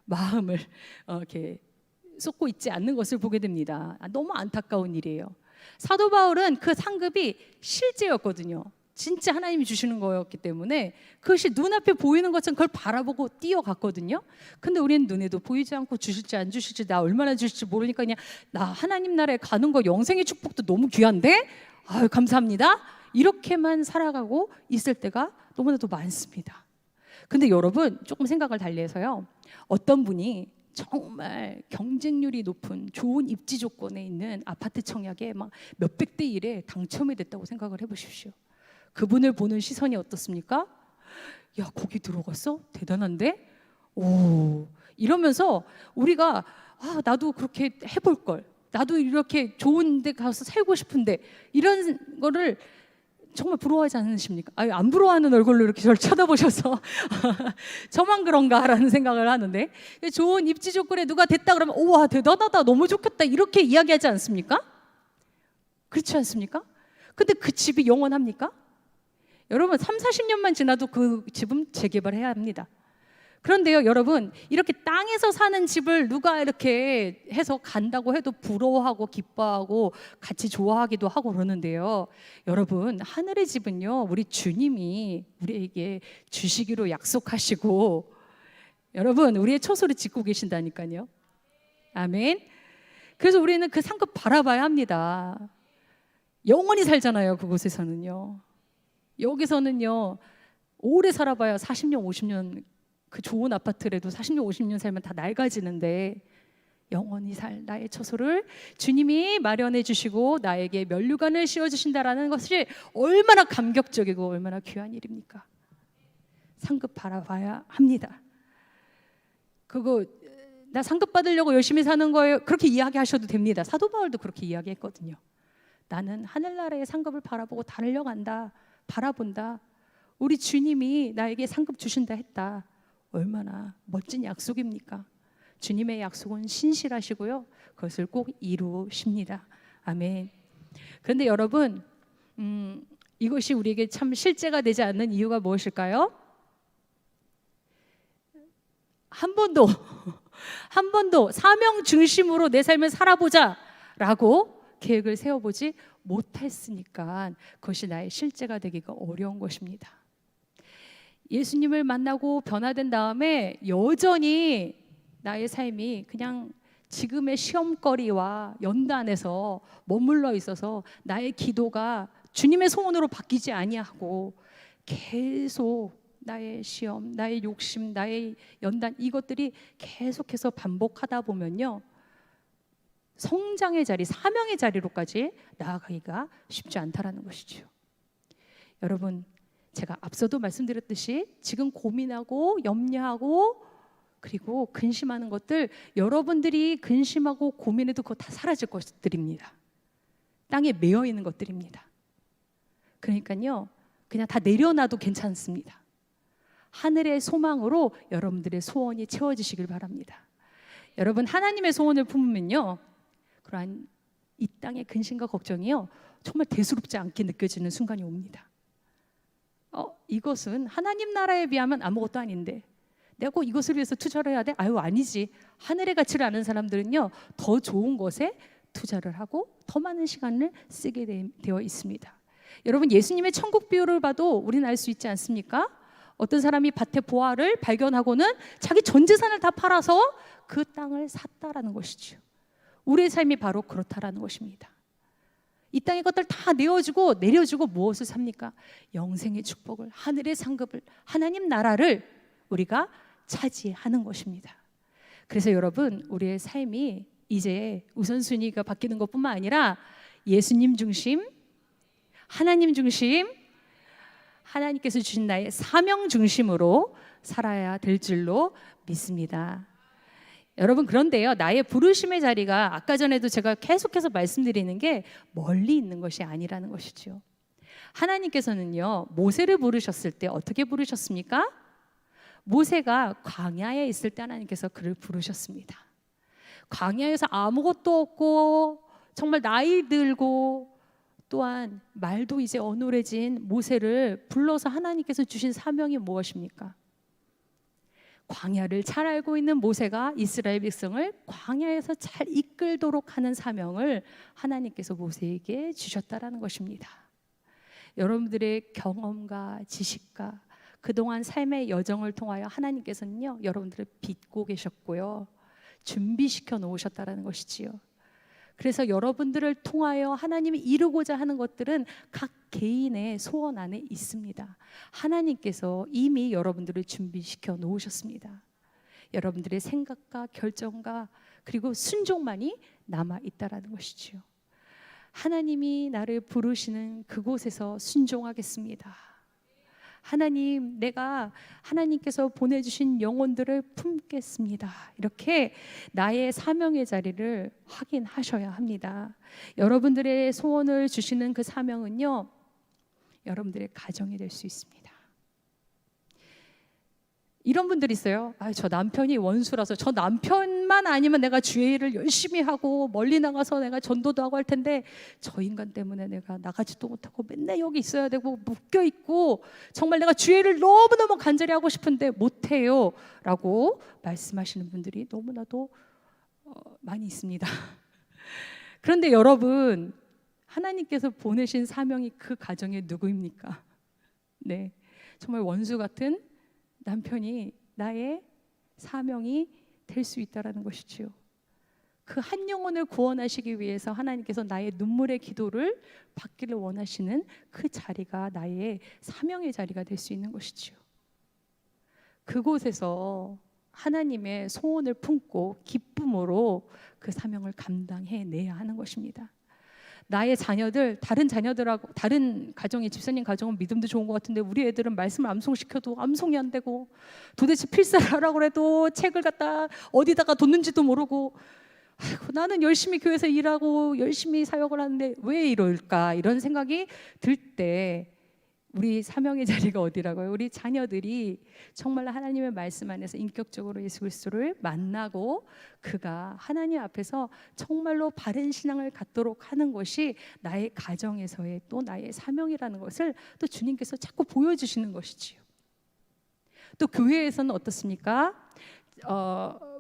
마음을 이렇게 쏟고 있지 않는 것을 보게 됩니다. 너무 안타까운 일이에요. 사도 바울은 그 상급이 실제였거든요. 진짜 하나님이 주시는 거였기 때문에 그것이 눈앞에 보이는 것처럼 그걸 바라보고 뛰어갔거든요. 근데 우리는 눈에도 보이지 않고 주실지 안 주실지, 나 얼마나 주실지 모르니까 그냥 나 하나님 나라에 가는 거, 영생의 축복도 너무 귀한데 아유 감사합니다, 이렇게만 살아가고 있을 때가 너무나도 많습니다. 근데 여러분, 조금 생각을 달리해서요, 어떤 분이 정말 경쟁률이 높은 좋은 입지 조건에 있는 아파트 청약에 막 몇백 대 1에 당첨이 됐다고 생각을 해보십시오. 그분을 보는 시선이 어떻습니까? 야, 거기 들어갔어? 대단한데? 오, 이러면서 우리가 나도 그렇게 해볼 걸, 나도 이렇게 좋은 데 가서 살고 싶은데, 이런 거를 정말 부러워하지 않으십니까? 안 부러워하는 얼굴로 이렇게 저를 쳐다보셔서 저만 그런가라는 생각을 하는데, 좋은 입지 조건에 누가 됐다 그러면 우와 대단하다, 너무 좋겠다, 이렇게 이야기하지 않습니까? 그렇지 않습니까? 근데 그 집이 영원합니까? 여러분, 30-40년만 지나도 그 집은 재개발해야 합니다. 그런데요, 여러분, 이렇게 땅에서 사는 집을 누가 이렇게 해서 간다고 해도 부러워하고 기뻐하고 같이 좋아하기도 하고 그러는데요, 여러분, 하늘의 집은요, 우리 주님이 우리에게 주시기로 약속하시고, 여러분, 우리의 처소를 짓고 계신다니까요. 아멘. 그래서 우리는 그 상급 바라봐야 합니다. 영원히 살잖아요, 그곳에서는요. 여기서는요, 오래 살아봐야 40년, 50년, 그 좋은 아파트라도 40년, 50년 살면 다 낡아지는데, 영원히 살 나의 처소를 주님이 마련해 주시고 나에게 면류관을 씌워주신다라는 것이 얼마나 감격적이고 얼마나 귀한 일입니까? 상급 바라봐야 합니다. 그거 나 상급 받으려고 열심히 사는 거예요, 그렇게 이야기하셔도 됩니다. 사도 바울도 그렇게 이야기했거든요. 나는 하늘나라의 상급을 바라보고 달려간다, 바라본다. 우리 주님이 나에게 상급 주신다 했다. 얼마나 멋진 약속입니까? 주님의 약속은 신실하시고요, 그것을 꼭 이루십니다. 아멘. 그런데 여러분, 이것이 우리에게 참 실제가 되지 않는 이유가 무엇일까요? 한 번도 사명 중심으로 내 삶을 살아보자라고 계획을 세워보지 못했으니까 그것이 나의 실제가 되기가 어려운 것입니다. 예수님을 만나고 변화된 다음에 여전히 나의 삶이 그냥 지금의 시험거리와 연단에서 머물러 있어서 나의 기도가 주님의 소원으로 바뀌지 아니하고 계속 나의 시험, 나의 욕심, 나의 연단, 이것들이 계속해서 반복하다 보면요, 성장의 자리, 사명의 자리로까지 나아가기가 쉽지 않다라는 것이죠. 여러분, 제가 앞서도 말씀드렸듯이 지금 고민하고 염려하고 그리고 근심하는 것들, 여러분들이 근심하고 고민해도 그거 다 사라질 것들입니다. 땅에 매여 있는 것들입니다. 그러니까요, 그냥 다 내려놔도 괜찮습니다. 하늘의 소망으로 여러분들의 소원이 채워지시길 바랍니다. 여러분, 하나님의 소원을 품으면요, 그러한 이 땅의 근심과 걱정이요, 정말 대수롭지 않게 느껴지는 순간이 옵니다. 이것은 하나님 나라에 비하면 아무것도 아닌데 내가 꼭 이것을 위해서 투자를 해야 돼? 아니지. 하늘의 가치를 아는 사람들은요, 더 좋은 것에 투자를 하고 더 많은 시간을 쓰게 되어 있습니다. 여러분, 예수님의 천국 비유를 봐도 우리는 알 수 있지 않습니까? 어떤 사람이 밭의 보화를 발견하고는 자기 전 재산을 다 팔아서 그 땅을 샀다라는 것이죠. 우리의 삶이 바로 그렇다라는 것입니다. 이 땅의 것들 다 내어주고 내려주고 무엇을 삽니까? 영생의 축복을, 하늘의 상급을, 하나님 나라를 우리가 차지하는 것입니다. 그래서 여러분, 우리의 삶이 이제 우선순위가 바뀌는 것뿐만 아니라 예수님 중심, 하나님 중심, 하나님께서 주신 나의 사명 중심으로 살아야 될 줄로 믿습니다. 여러분, 그런데요, 나의 부르심의 자리가 아까 전에도 제가 계속해서 말씀드리는 게 멀리 있는 것이 아니라는 것이죠. 하나님께서는요, 모세를 부르셨을 때 어떻게 부르셨습니까? 모세가 광야에 있을 때 하나님께서 그를 부르셨습니다. 광야에서 아무것도 없고 정말 나이 들고 또한 말도 이제 어눌해진 모세를 불러서 하나님께서 주신 사명이 무엇입니까? 광야를 잘 알고 있는 모세가 이스라엘 백성을 광야에서 잘 이끌도록 하는 사명을 하나님께서 모세에게 주셨다라는 것입니다. 여러분들의 경험과 지식과 그동안 삶의 여정을 통하여 하나님께서는요, 여러분들을 빚고 계셨고요, 준비시켜 놓으셨다라는 것이지요. 그래서 여러분들을 통하여 하나님이 이루고자 하는 것들은 각 개인의 소원 안에 있습니다. 하나님께서 이미 여러분들을 준비시켜 놓으셨습니다. 여러분들의 생각과 결정과 그리고 순종만이 남아 있다라는 것이지요. 하나님이 나를 부르시는 그곳에서 순종하겠습니다. 하나님, 내가 하나님께서 보내주신 영혼들을 품겠습니다. 이렇게 나의 사명의 자리를 확인하셔야 합니다. 여러분들의 소원을 주시는 그 사명은요, 여러분들의 가정이 될 수 있습니다. 이런 분들이 있어요. 저 남편이 원수라서 저 남편만 아니면 내가 주의 일을 열심히 하고 멀리 나가서 내가 전도도 하고 할 텐데 저 인간 때문에 내가 나가지도 못하고 맨날 여기 있어야 되고 묶여 있고 정말 내가 주의 일을 너무너무 간절히 하고 싶은데 못해요 라고 말씀하시는 분들이 너무나도 많이 있습니다. 그런데 여러분, 하나님께서 보내신 사명이 그 가정에 누구입니까? 네, 정말 원수 같은 남편이 나의 사명이 될 수 있다라는 것이지요. 그 한 영혼을 구원하시기 위해서 하나님께서 나의 눈물의 기도를 받기를 원하시는 그 자리가 나의 사명의 자리가 될 수 있는 것이지요. 그곳에서 하나님의 소원을 품고 기쁨으로 그 사명을 감당해내야 하는 것입니다. 나의 자녀들, 다른 자녀들하고 다른 가정이, 집사님 가정은 믿음도 좋은 것 같은데 우리 애들은 말씀을 암송시켜도 암송이 안 되고 도대체 필사를 하라고 해도 책을 갖다 어디다가 뒀는지도 모르고, 아이고, 나는 열심히 교회에서 일하고 열심히 사역을 하는데 왜 이럴까, 이런 생각이 들 때 우리 사명의 자리가 어디라고요? 우리 자녀들이 정말 하나님의 말씀 안에서 인격적으로 예수 그리스도를 만나고 그가 하나님 앞에서 정말로 바른 신앙을 갖도록 하는 것이 나의 가정에서의 또 나의 사명이라는 것을 또 주님께서 자꾸 보여주시는 것이지요. 또 교회에서는 어떻습니까?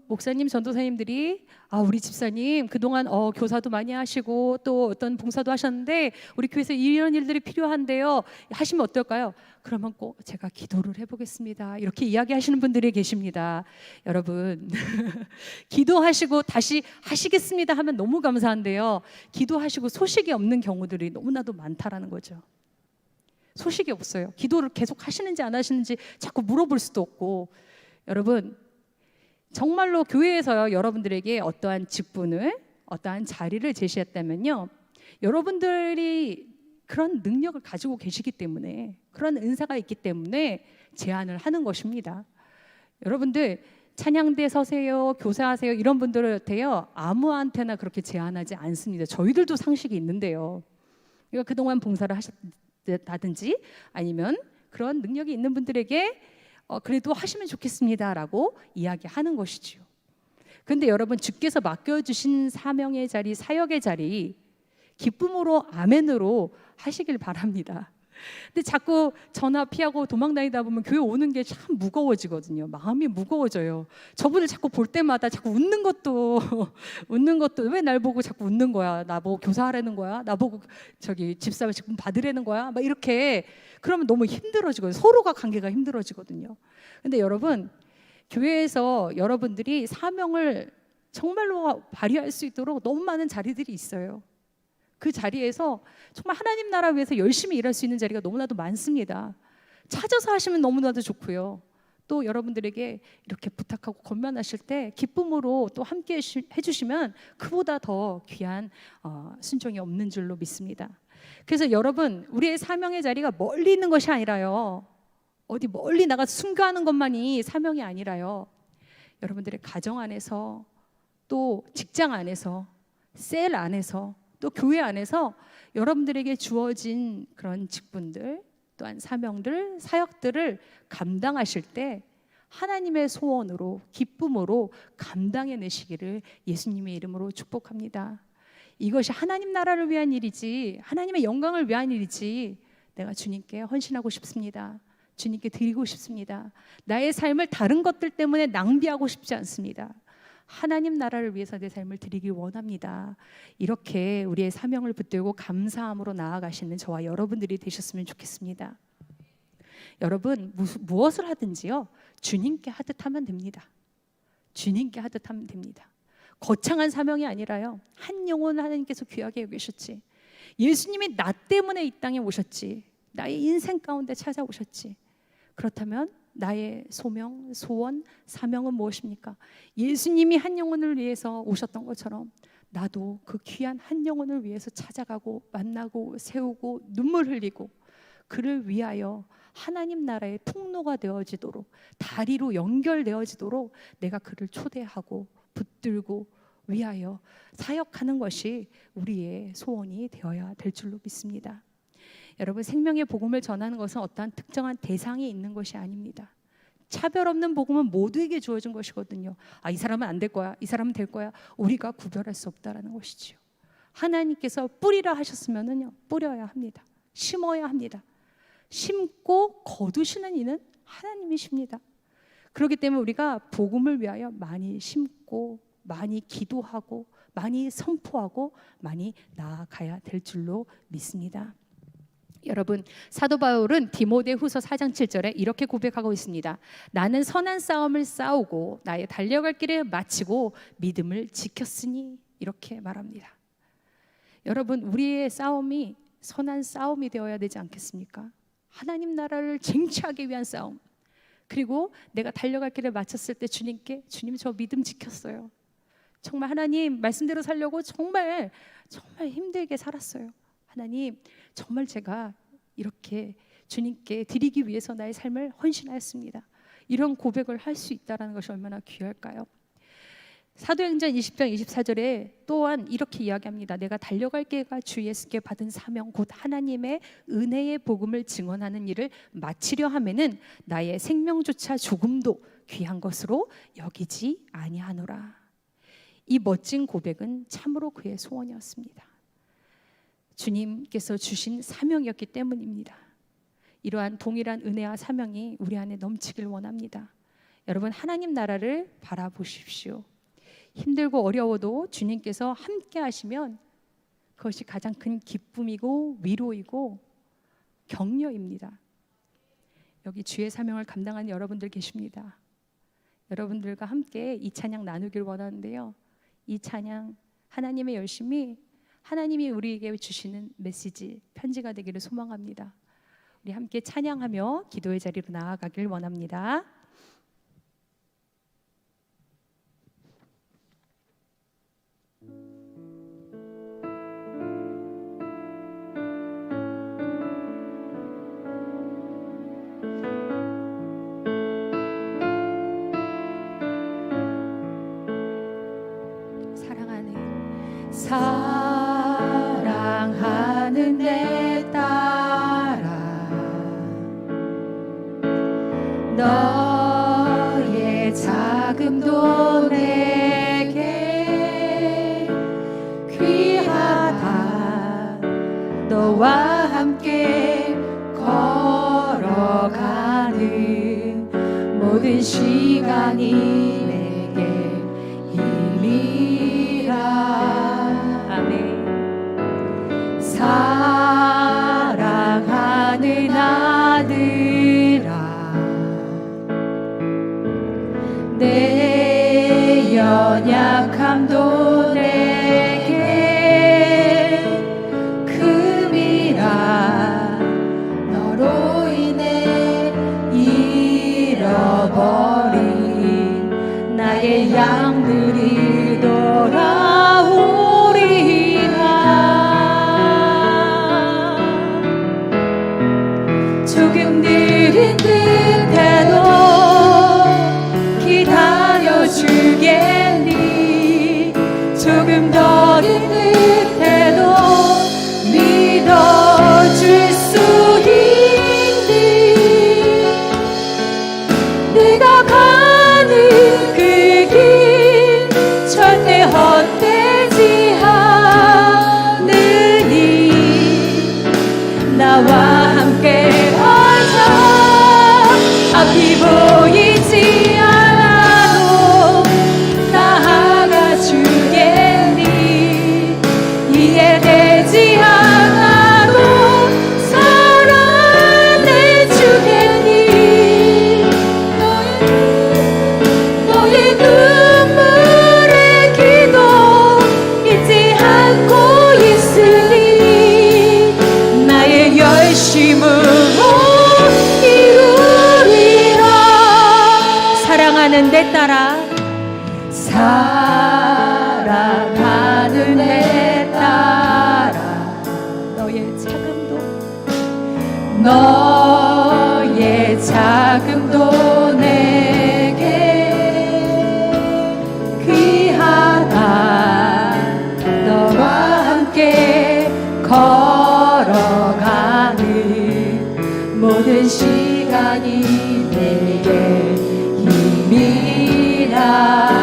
목사님, 전도사님들이 우리 집사님 그동안 교사도 많이 하시고 또 어떤 봉사도 하셨는데 우리 교회에서 이런 일들이 필요한데요, 하시면 어떨까요? 그러면 꼭 제가 기도를 해보겠습니다, 이렇게 이야기하시는 분들이 계십니다. 여러분, 기도하시고 다시 하시겠습니다 하면 너무 감사한데요, 기도하시고 소식이 없는 경우들이 너무나도 많다라는 거죠. 소식이 없어요. 기도를 계속 하시는지 안 하시는지 자꾸 물어볼 수도 없고. 여러분, 정말로 교회에서 여러분들에게 어떠한 직분을, 어떠한 자리를 제시했다면요, 여러분들이 그런 능력을 가지고 계시기 때문에, 그런 은사가 있기 때문에 제안을 하는 것입니다. 여러분들 찬양대 서세요, 교사하세요, 이런 분들한테요 아무한테나 그렇게 제안하지 않습니다. 저희들도 상식이 있는데요. 그러니까 그동안 봉사를 하셨다든지 아니면 그런 능력이 있는 분들에게 그래도 하시면 좋겠습니다라고 이야기하는 것이지요. 그런데 여러분, 주께서 맡겨주신 사명의 자리, 사역의 자리 기쁨으로 아멘으로 하시길 바랍니다. 근데 자꾸 전화 피하고 도망다니다 보면 교회 오는 게 참 무거워지거든요. 마음이 무거워져요. 저분을 자꾸 볼 때마다 자꾸 웃는 것도 웃는 것도 왜 날 보고 자꾸 웃는 거야? 나보고 교사하라는 거야? 나보고 집사 직분 받으라는 거야? 막 이렇게 그러면 너무 힘들어지거든요. 서로가 관계가 힘들어지거든요. 근데 여러분, 교회에서 여러분들이 사명을 정말로 발휘할 수 있도록 너무 많은 자리들이 있어요. 그 자리에서 정말 하나님 나라 위해서 열심히 일할 수 있는 자리가 너무나도 많습니다. 찾아서 하시면 너무나도 좋고요. 또 여러분들에게 이렇게 부탁하고 권면하실 때 기쁨으로 또 함께 해주시면 그보다 더 귀한 순종이 없는 줄로 믿습니다. 그래서 여러분, 우리의 사명의 자리가 멀리 있는 것이 아니라요, 어디 멀리 나가 순교하는 것만이 사명이 아니라요, 여러분들의 가정 안에서, 또 직장 안에서, 셀 안에서, 또 교회 안에서 여러분들에게 주어진 그런 직분들, 또한 사명들, 사역들을 감당하실 때 하나님의 소원으로, 기쁨으로 감당해내시기를 예수님의 이름으로 축복합니다. 이것이 하나님 나라를 위한 일이지, 하나님의 영광을 위한 일이지, 내가 주님께 헌신하고 싶습니다. 주님께 드리고 싶습니다. 나의 삶을 다른 것들 때문에 낭비하고 싶지 않습니다. 하나님 나라를 위해서 내 삶을 드리길 원합니다. 이렇게 우리의 사명을 붙들고 감사함으로 나아가시는 저와 여러분들이 되셨으면 좋겠습니다. 여러분, 무엇을 하든지요, 주님께 하듯 하면 됩니다. 주님께 하듯 하면 됩니다. 거창한 사명이 아니라요, 한 영혼을 하나님께서 귀하게 여기셨지, 예수님이 나 때문에 이 땅에 오셨지, 나의 인생 가운데 찾아오셨지. 그렇다면 나의 소명, 소원, 사명은 무엇입니까? 예수님이 한 영혼을 위해서 오셨던 것처럼 나도 그 귀한 한 영혼을 위해서 찾아가고 만나고 세우고 눈물 흘리고 그를 위하여 하나님 나라의 통로가 되어지도록, 다리로 연결되어지도록 내가 그를 초대하고 붙들고 위하여 사역하는 것이 우리의 소원이 되어야 될 줄로 믿습니다. 여러분, 생명의 복음을 전하는 것은 어떠한 특정한 대상이 있는 것이 아닙니다. 차별 없는 복음은 모두에게 주어진 것이거든요. 이 사람은 안 될 거야, 이 사람은 될 거야, 우리가 구별할 수 없다라는 것이지요. 하나님께서 뿌리라 하셨으면은요, 뿌려야 합니다. 심어야 합니다. 심고 거두시는 이는 하나님이십니다. 그렇기 때문에 우리가 복음을 위하여 많이 심고 많이 기도하고 많이 선포하고 많이 나아가야 될 줄로 믿습니다. 여러분, 사도 바울은 디모데후서 4장 7절에 이렇게 고백하고 있습니다. 나는 선한 싸움을 싸우고 나의 달려갈 길을 마치고 믿음을 지켰으니, 이렇게 말합니다. 여러분, 우리의 싸움이 선한 싸움이 되어야 되지 않겠습니까? 하나님 나라를 쟁취하기 위한 싸움. 그리고 내가 달려갈 길을 마쳤을 때 주님께, 주님 저 믿음 지켰어요, 정말 하나님 말씀대로 살려고 정말 힘들게 살았어요, 하나님 정말 제가 이렇게 주님께 드리기 위해서 나의 삶을 헌신하였습니다. 이런 고백을 할 수 있다는 것이 얼마나 귀할까요? 사도행전 20장 24절에 또한 이렇게 이야기합니다. 내가 달려갈 길과 주 예수께 받은 사명 곧 하나님의 은혜의 복음을 증언하는 일을 마치려 하면은 나의 생명조차 조금도 귀한 것으로 여기지 아니하노라. 이 멋진 고백은 참으로 그의 소원이었습니다. 주님께서 주신 사명이었기 때문입니다. 이러한 동일한 은혜와 사명이 우리 안에 넘치길 원합니다. 여러분, 하나님 나라를 바라보십시오. 힘들고 어려워도 주님께서 함께 하시면 그것이 가장 큰 기쁨이고 위로이고 격려입니다. 여기 주의 사명을 감당하는 여러분들 계십니다. 여러분들과 함께 이 찬양 나누길 원하는데요, 이 찬양 하나님의 열심이, 하나님이 우리에게 주시는 메시지, 편지가 되기를 소망합니다. 우리 함께 찬양하며 기도의 자리로 나아가길 원합니다. 사랑하는 내 딸아, 너의 자금도 내게 귀하다. 너와 함께 걸어가는 모든 시간이 내게 힘이라. 사랑하는 아들아, 내 연약함도 내게 금이라. 너로 인해 잃어버린 나의 양들이 돌아오리라. 기다려주겠니. 조금 더 힘든 듯해도 믿어줄 수 있니. 내가 가는 그 길 절대 헛되지 않으니. 나와 함께 가자. 앞이 보이지 않아도 나아가 주겠니. 이해되지 않아도 사랑해 주겠니. 너의 눈물의 기도 잊지 않고 있으니. 나의 열심으로 이루리라. 사랑하는 내 딸아, 사랑하는 내 딸아, 너의 자금도 내게 귀하다. 너와 함께 걸어가는 모든 시간이 내게 힘이라.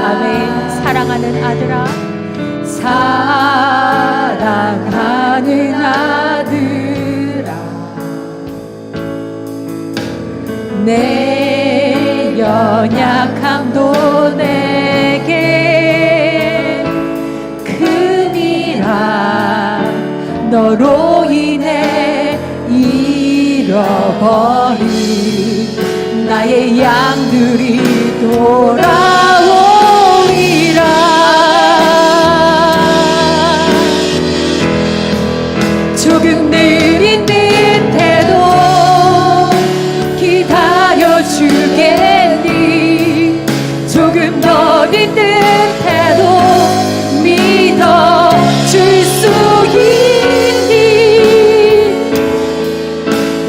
아멘. 사랑하는 아들아, 사랑하는 아들아, 내 연약함도 내게 크니라. 너로 인해 잃어버린 나의 양들이 돌아오리라. 조금 느린 듯해도 기다려주겠니. 조금 더딘 듯해도 믿어줄 수 있니.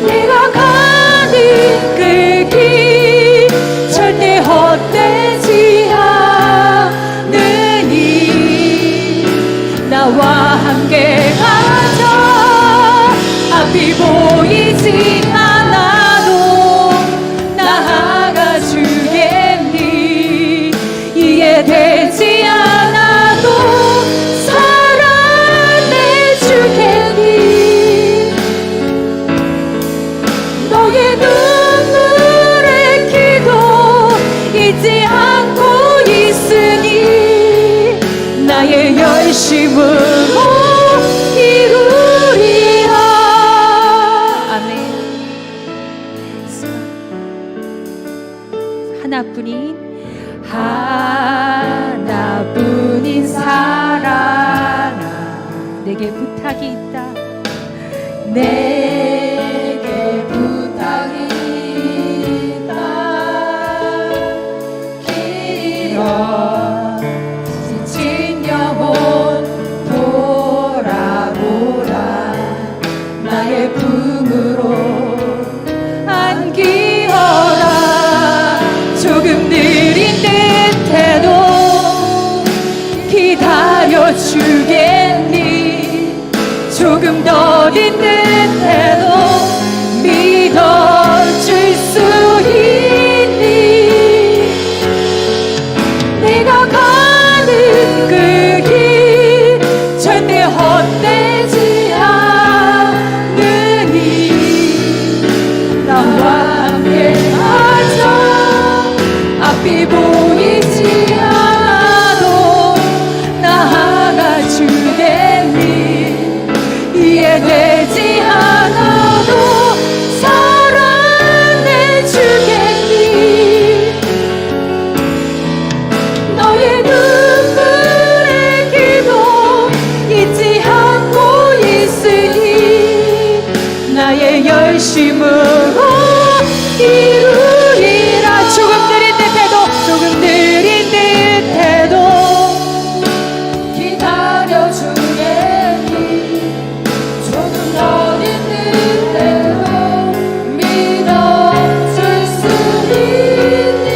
내가 가는 그 길 절대 헛되지 않으니. 나와 함께 가자. 앞이 보이지 않아도 나아가 주겠니. 이해되지 않아도 사랑해 주겠니. 너의 눈물의 기도 잊지 않고 있으니. 나의 열심으로 이루리라. 아멘. 하나뿐인 사랑아, 내게 부탁이 있다. 내게 부탁이 있다. 길어 지친 영혼 돌아보라. 나의 품으로 안기어라. 조금 느린 듯해도 기다려주겠니. 조금 더딘 듯해도 믿어줄 수 있니. 내가 가는 그 길 절대 헛되지 않으니. 나와 함께 가자. 앞이 보이지 않아도 나아가 주겠니. 이해되지 않아도 사랑해 주겠니. 너의 눈물의 기도 잊지 않고 있으니. 나의 열심으로 이루리라. 조금 느린 듯해도 기다려주겠니. 조금 더딘 듯해도 믿어줄 수 있니.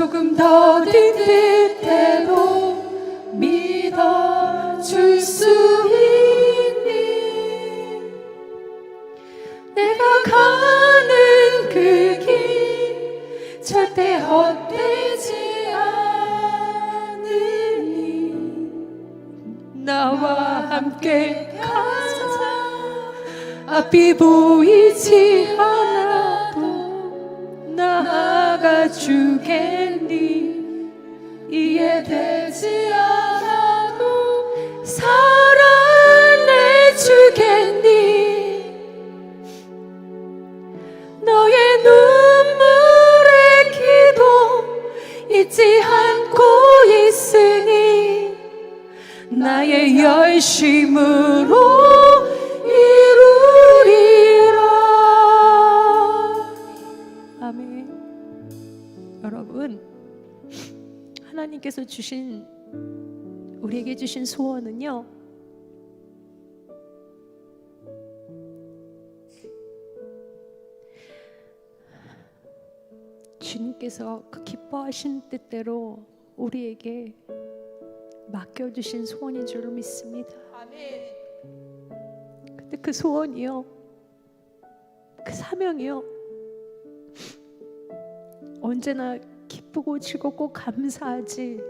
조금 더딘 듯해도 믿어줄 수 있니? 내가 가는 그 길 절대 헛되지 않으니 나와 함께 가자. 앞이 보이지 않아도 나아가 주겠니? 이해되지 않아도 사랑해 주겠니? 너의 눈물의 기도 잊지 않고 있으니 나의 열심으로 이루리라. 아멘. 여러분, 하나님께서 우리에게 주신 소원은요, 주님께서 그 기뻐하신 뜻대로 우리에게 맡겨주신 소원인 줄로 믿습니다. 아멘. 근데 그 소원이요, 그 사명이요, 언제나 기쁘고 즐겁고 감사하지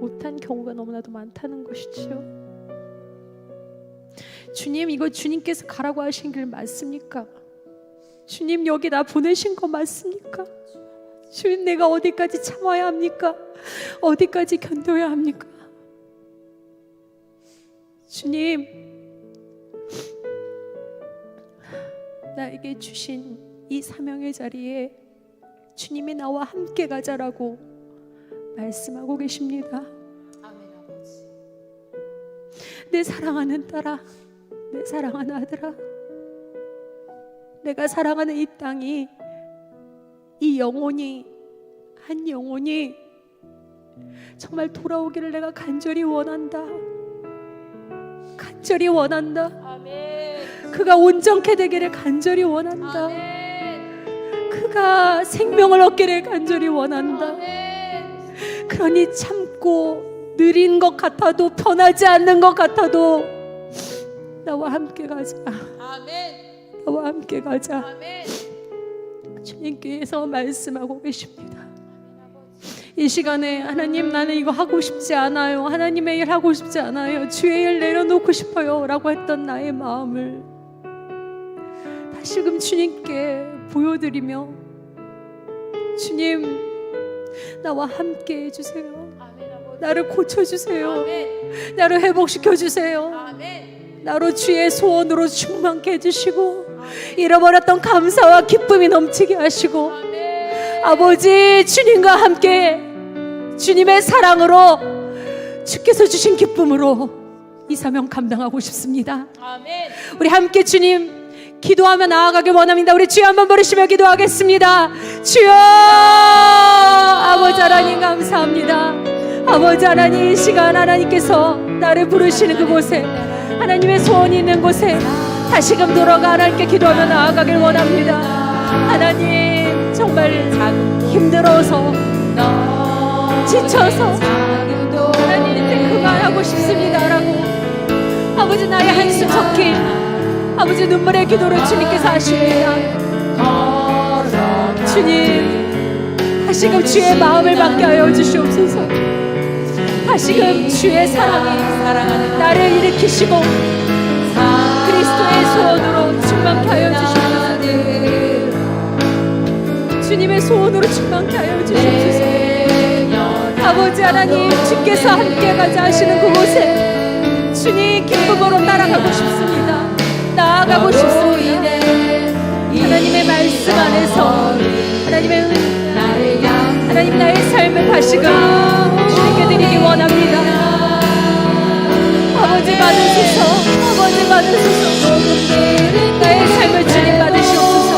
못한 경우가 너무나도 많다는 것이지요. 주님, 이거 주님께서 가라고 하신 길 맞습니까? 주님, 여기 나 보내신 거 맞습니까? 주님, 내가 어디까지 참아야 합니까? 어디까지 견뎌야 합니까? 주님, 나에게 주신 이 사명의 자리에 주님이 나와 함께 가자라고 말씀하고 계십니다. 아멘. 아버지, 내 사랑하는 딸아, 내 사랑하는 아들아, 내가 사랑하는 이 땅이, 이 영혼이, 한 영혼이 정말 돌아오기를 내가 간절히 원한다. 간절히 원한다. 아멘. 그가 온전케 되기를 간절히 원한다. 아멘. 그가 생명을 얻기를 간절히 원한다. 아멘. 그러니 참고 느린 것 같아도, 편하지 않는 것 같아도 나와 함께 가자. 아멘. 나와 함께 가자. 아멘. 주님께서 말씀하고 계십니다. 이 시간에 하나님, 나는 이거 하고 싶지 않아요, 하나님의 일 하고 싶지 않아요, 주의 일 내려놓고 싶어요 라고 했던 나의 마음을 다시금 주님께 보여드리며, 주님, 나와 함께 해주세요. 나를 고쳐주세요. 나를 회복시켜주세요. 나로 주의 소원으로 충만케 해주시고, 잃어버렸던 감사와 기쁨이 넘치게 하시고, 아버지, 주님과 함께 주님의 사랑으로, 주께서 주신 기쁨으로 이 사명 감당하고 싶습니다. 아멘. 우리 함께 주님 기도하며 나아가길 원합니다. 우리 주여 한번 부르시며 기도하겠습니다. 주여, 아버지 하나님 감사합니다. 아버지 하나님, 이 시간 하나님께서 나를 부르시는 그곳에, 하나님의 소원이 있는 곳에 다시금 돌아가 하나님께 기도하며 나아가길 원합니다. 하나님, 정말 힘들어서, 지쳐서 하나님한테 그만하고 싶습니다라고, 아버지, 나의 한숨 적힌 아버지 눈물의 기도를 주님께서 하십니다. 주님, 다시금 주의 마음을 받게 하여 주시옵소서. 다시금 주의 사랑이 나를 일으키시고 그리스도의 소원으로 충만케 하여 주시옵소서. 주님의 소원으로 충만케 하여 주시옵소서. 아버지 하나님, 주께서 함께 가자 하시는 그곳에 주님 기쁨으로 따라가고 싶습니다. 나아가고 싶습니다. 하나님의 말씀 안에서 하나님의 은혜, 하나님, 나의 삶을 다시금 주님께 드리기 원합니다. 아버지 받으소서. 아버지 받으소서. 나의 삶을 주님 받으시옵소서.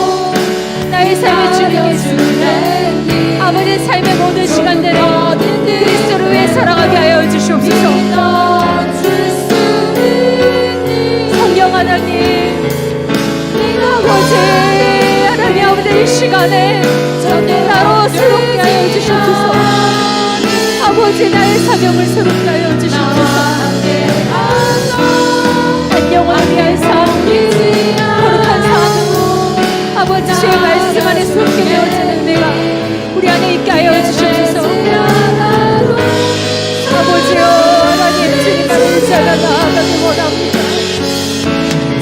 나의 삶을 주님께 주시옵소서. 아버지, 삶의 모든 시간대를 그리스도를 위해 살아가게 하여 주시옵소서. 성령 하나님, 아버지 하나님, 아버지, 이 시간에 나로 새롭게 하여 주시옵소서. 아버지 나의 사명을 새롭게 하여 주시옵소서. 한 영혼을 위한 삶, 거룩한 삶, 아버지 주의 말씀 안에 속게 되어지는 내가 우리 안에 있게 하여 주시옵소서. 아버지여 하나님 주님 앞에 제가 나아가기 원합니다.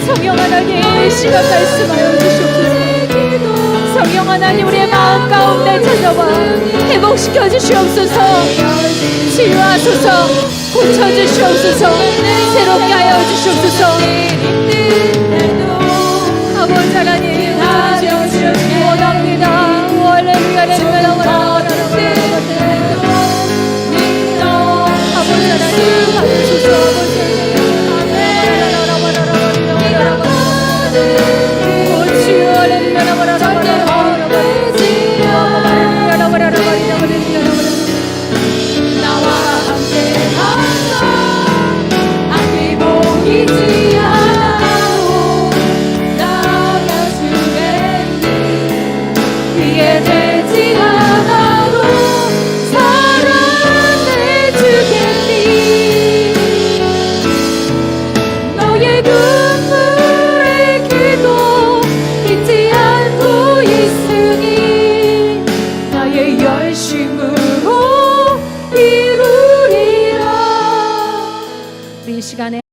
성령 하나님 이 시간 말씀하여 주시옵소서. 성령 하나님 우리의 마음 가운데 찾아와 회복시켜 주시옵소서. 치유하소서. 고쳐주시옵소서. 새롭게 하여 주시옵소서. 아버지 하나님 주시옵소서 원합니다. 할렐루야 할렐루야. 아버지 하나님 받으소서. 열심으로 이루리라. 우리 이 시간에